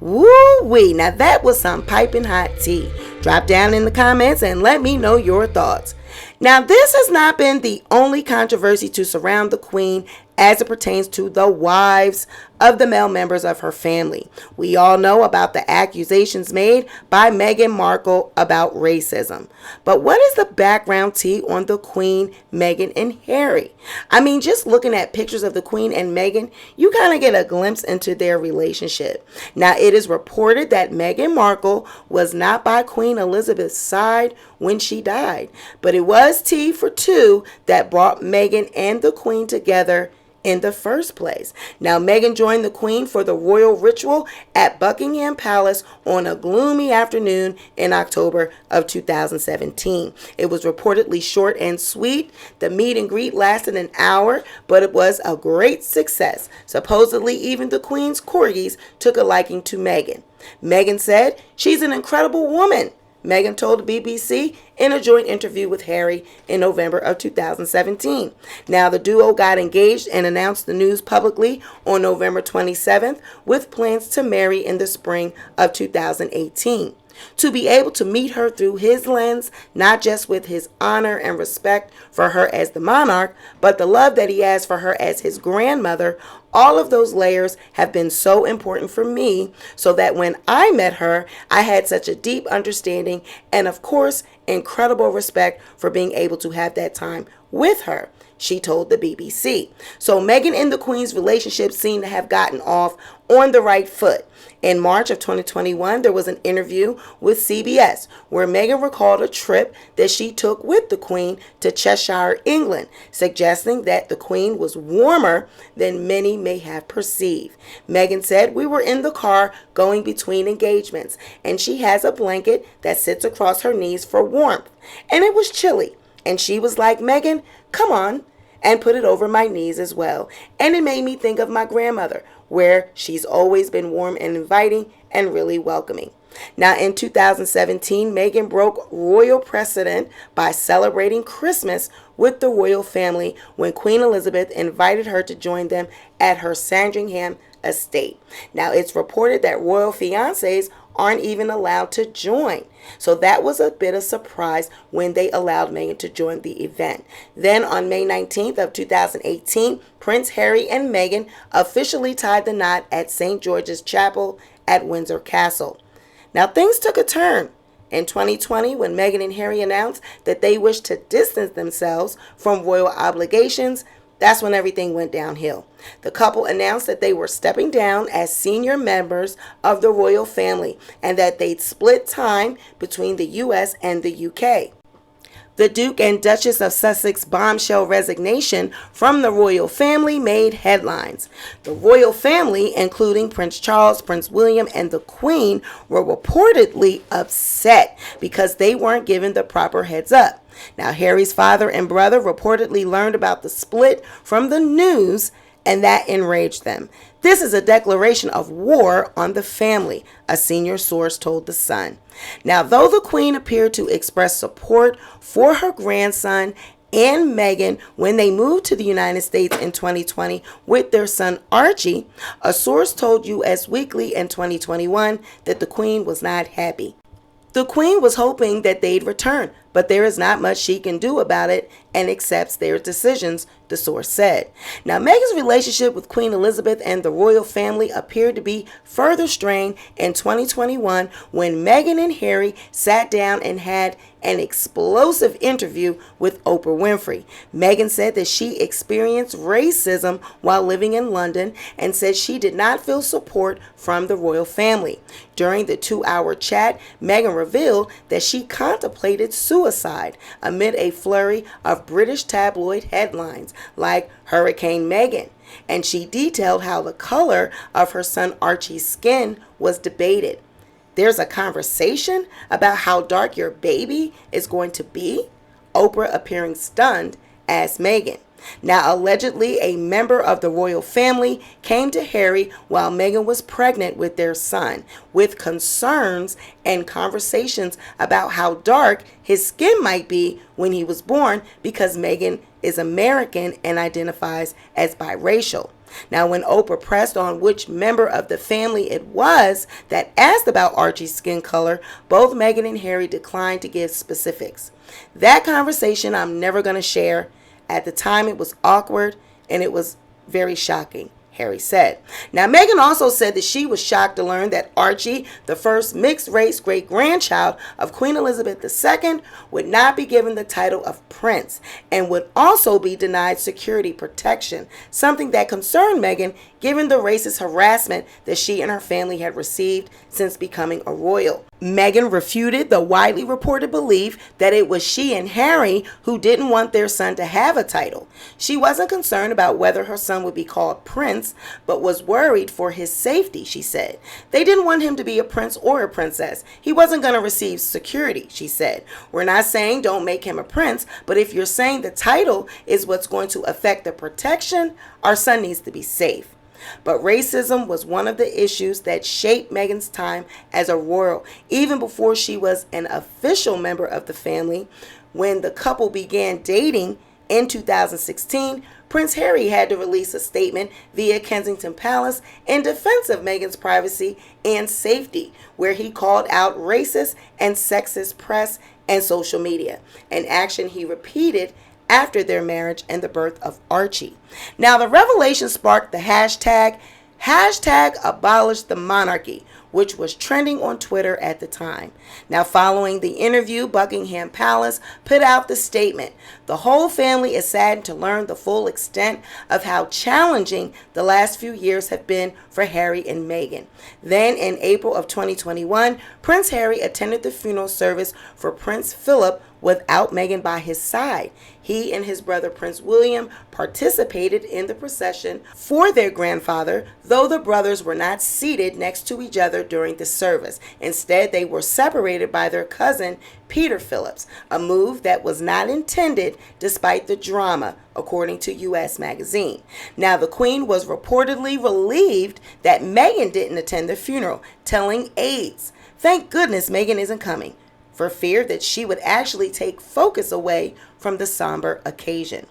Woo-wee, now that was some piping hot tea. Drop down in the comments and let me know your thoughts. Now, this has not been the only controversy to surround the Queen as it pertains to the wives of the male members of her family. We all know about the accusations made by Meghan Markle about racism. But what is the background tea on the Queen, Meghan, and Harry? I mean, just looking at pictures of the Queen and Meghan, you kind of get a glimpse into their relationship. Now, it is reported that Meghan Markle was not by Queen Elizabeth's side when she died, but it was tea for two that brought Meghan and the Queen together in the first place. Now, Meghan joined the Queen for the royal ritual at Buckingham Palace on a gloomy afternoon in October of 2017. It was reportedly short and sweet. The meet and greet lasted an hour, but it was a great success. Supposedly, even the Queen's corgis took a liking to Meghan. Meghan said, "She's an incredible woman." Meghan told the BBC in a joint interview with Harry in November of 2017. Now, the duo got engaged and announced the news publicly on November 27th, with plans to marry in the spring of 2018. To be able to meet her through his lens, not just with his honor and respect for her as the monarch, but the love that he has for her as his grandmother, all of those layers have been so important for me, so that when I met her, I had such a deep understanding and, of course, incredible respect for being able to have that time with her, she told the BBC. So Meghan and the Queen's relationship seemed to have gotten off on the right foot. In March of 2021, there was an interview with CBS where Meghan recalled a trip that she took with the Queen to Cheshire, England, suggesting that the Queen was warmer than many may have perceived. Meghan said, "We were in the car going between engagements, and she has a blanket that sits across her knees for warmth. And it was chilly. And she was like, 'Meghan, come on,' and put it over my knees as well. And it made me think of my grandmother, where she's always been warm and inviting and really welcoming." Now, in 2017, Meghan broke royal precedent by celebrating Christmas with the royal family when Queen Elizabeth invited her to join them at her Sandringham estate. Now, it's reported that royal fiancés aren't even allowed to join. So that was a bit of surprise when they allowed Meghan to join the event. Then on May 19th of 2018, Prince Harry and Meghan officially tied the knot at St. George's Chapel at Windsor Castle. Now things took a turn. In 2020, when Meghan and Harry announced that they wished to distance themselves from royal obligations, that's when everything went downhill. The couple announced that they were stepping down as senior members of the royal family and that they'd split time between the U.S. and the U.K. The Duke and Duchess of Sussex bombshell resignation from the royal family made headlines. The royal family, including Prince Charles, Prince William, and the Queen, were reportedly upset because they weren't given the proper heads up. Now, Harry's father and brother reportedly learned about the split from the news, and that enraged them. "This is a declaration of war on the family," a senior source told The Sun. Now, though the Queen appeared to express support for her grandson and Meghan when they moved to the United States in 2020 with their son Archie, a source told US Weekly in 2021 that the Queen was not happy. The Queen was hoping that they'd return, but there is not much she can do about it and accepts their decisions, the source said. Now, Meghan's relationship with Queen Elizabeth and the royal family appeared to be further strained in 2021 when Meghan and Harry sat down and had an explosive interview with Oprah Winfrey. Meghan said that she experienced racism while living in London and said she did not feel support from the royal family. During the 2-hour chat, Meghan revealed that she contemplated suicide amid a flurry of British tabloid headlines like Hurricane Meghan, and she detailed how the color of her son Archie's skin was debated. "There's a conversation about how dark your baby is going to be?" Oprah, appearing stunned, asked Meghan. Now, allegedly, a member of the royal family came to Harry while Meghan was pregnant with their son, with concerns and conversations about how dark his skin might be when he was born because Meghan is American and identifies as biracial. Now, when Oprah pressed on which member of the family it was that asked about Archie's skin color, both Meghan and Harry declined to give specifics. "That conversation I'm never going to share. At the time, it was awkward and it was very shocking," Harry said. Now, Meghan also said that she was shocked to learn that Archie, the first mixed-race great-grandchild of Queen Elizabeth II, would not be given the title of prince and would also be denied security protection, something that concerned Meghan given the racist harassment that she and her family had received since becoming a royal. Meghan refuted the widely reported belief that it was she and Harry who didn't want their son to have a title. She wasn't concerned about whether her son would be called prince, but was worried for his safety, she said. "They didn't want him to be a prince or a princess. He wasn't going to receive security," she said. "We're not saying don't make him a prince, but if you're saying the title is what's going to affect the protection, our son needs to be safe." But racism was one of the issues that shaped Meghan's time as a royal, even before she was an official member of the family. When the couple began dating in 2016, Prince Harry had to release a statement via Kensington Palace in defense of Meghan's privacy and safety, where he called out racist and sexist press and social media, an action he repeated after their marriage and the birth of Archie. Now, the revelation sparked the hashtag abolish the monarchy, which was trending on Twitter at the time. Now, following the interview, Buckingham Palace put out the statement. The whole family is saddened to learn the full extent of how challenging the last few years have been for Harry and Meghan. Then, in April of 2021, Prince Harry attended the funeral service for Prince Philip without Meghan by his side. He and his brother Prince William participated in the procession for their grandfather, though the brothers were not seated next to each other during the service. Instead, they were separated by their cousin Peter Phillips, a move that was not intended despite the drama, according to U.S. Magazine. Now, the Queen was reportedly relieved that Meghan didn't attend the funeral, telling aides, "Thank goodness Meghan isn't coming," for fear that she would actually take focus away from the somber occasion.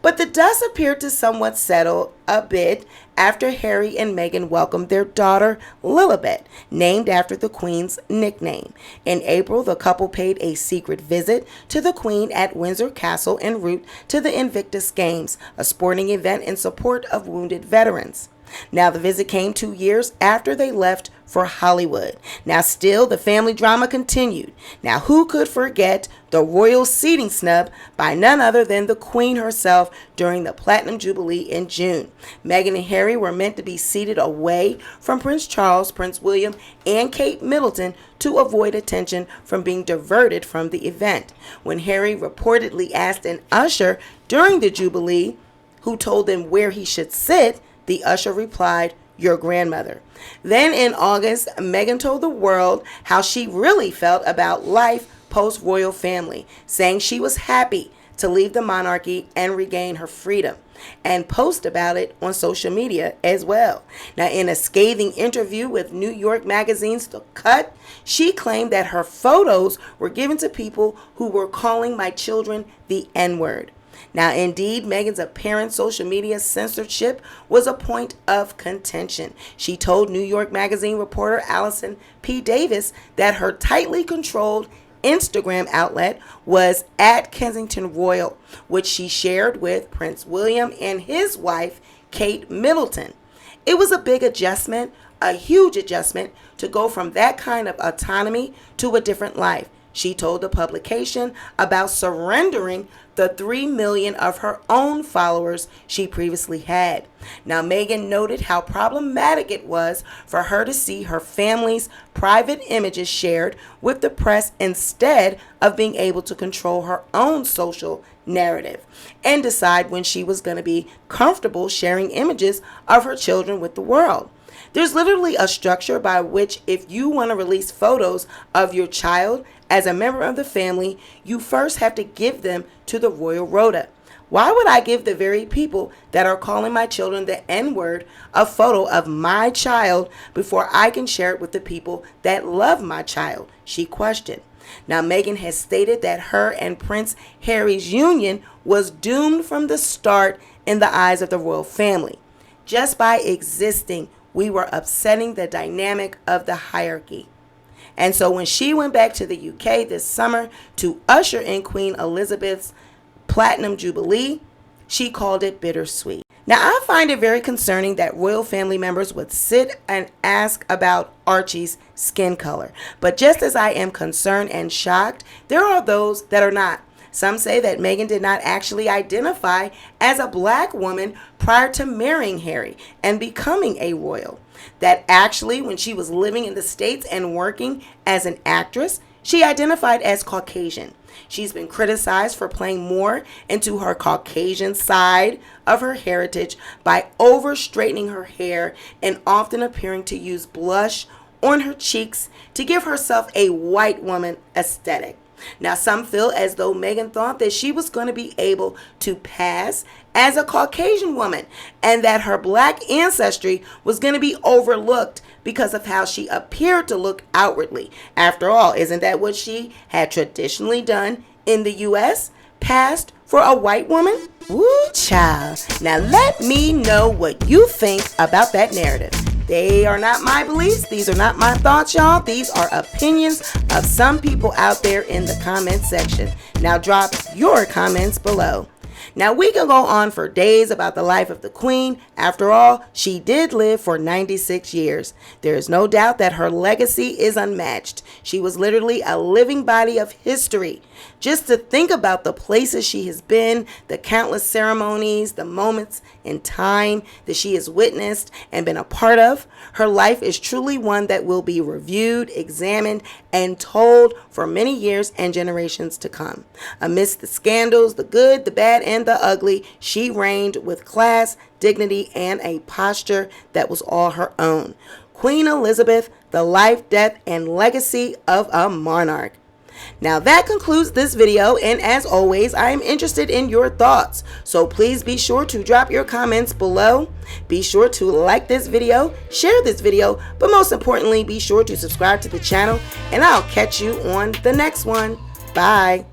But the dust appeared to somewhat settle a bit after Harry and Meghan welcomed their daughter Lilibet, named after the Queen's nickname. In April, the couple paid a secret visit to the Queen at Windsor Castle en route to the Invictus Games, a sporting event in support of wounded veterans. Now, the visit came 2 years after they left for Hollywood. Now, still, the family drama continued. Now, who could forget the royal seating snub by none other than the Queen herself during the Platinum Jubilee in June? Meghan and Harry were meant to be seated away from Prince Charles, Prince William, and Kate Middleton to avoid attention from being diverted from the event. When Harry reportedly asked an usher during the Jubilee who told him where he should sit, the usher replied, "Your grandmother." Then in August, Meghan told the world how she really felt about life post-royal family, saying she was happy to leave the monarchy and regain her freedom, and post about it on social media as well. Now, in a scathing interview with New York Magazine's The Cut, she claimed that her photos were given to people who were calling my children the N-word. Now, indeed, Meghan's apparent social media censorship was a point of contention. She told New York Magazine reporter Allison P. Davis that her tightly controlled Instagram outlet was at Kensington Royal, which she shared with Prince William and his wife, Kate Middleton. It was a big adjustment, a huge adjustment, to go from that kind of autonomy to a different life. She told the publication about surrendering the 3 million of her own followers she previously had. Now, Meghan noted how problematic it was for her to see her family's private images shared with the press instead of being able to control her own social narrative and decide when she was going to be comfortable sharing images of her children with the world. There's literally a structure by which if you want to release photos of your child as a member of the family, you first have to give them to the Royal Rota. Why would I give the very people that are calling my children the N-word a photo of my child before I can share it with the people that love my child? She questioned. Now, Meghan has stated that her and Prince Harry's union was doomed from the start in the eyes of the royal family. Just by existing, we were upsetting the dynamic of the hierarchy. And so when she went back to the UK this summer to usher in Queen Elizabeth's Platinum Jubilee, she called it bittersweet. Now, I find it very concerning that royal family members would sit and ask about Archie's skin color. But just as I am concerned and shocked, there are those that are not. Some say that Meghan did not actually identify as a black woman prior to marrying Harry and becoming a royal. That actually, when she was living in the States and working as an actress, she identified as Caucasian. She's been criticized for playing more into her Caucasian side of her heritage by over-straightening her hair and often appearing to use blush on her cheeks to give herself a white woman aesthetic. Now, some feel as though Meghan thought that she was going to be able to pass as a Caucasian woman and that her black ancestry was going to be overlooked because of how she appeared to look outwardly. After all, isn't that what she had traditionally done in the U.S.? Passed for a white woman? Woo, child. Now let me know what you think about that narrative. They are not my beliefs. These are not my thoughts, y'all. These are opinions of some people out there in the comment section. Now drop your comments below. Now, we can go on for days about the life of the Queen. After all, she did live for 96 years. There is no doubt that her legacy is unmatched. She was literally a living body of history. Just to think about the places she has been, the countless ceremonies, the moments in time that she has witnessed and been a part of, her life is truly one that will be reviewed, examined, and told for many years and generations to come. Amidst the scandals, the good, the bad, and the ugly, she reigned with class, dignity, and a posture that was all her own. Queen Elizabeth, the life, death, and legacy of a monarch. Now that concludes this video, and as always, I am interested in your thoughts. So please be sure to drop your comments below. Be sure to like this video, share this video, but most importantly, be sure to subscribe to the channel, and I'll catch you on the next one. Bye.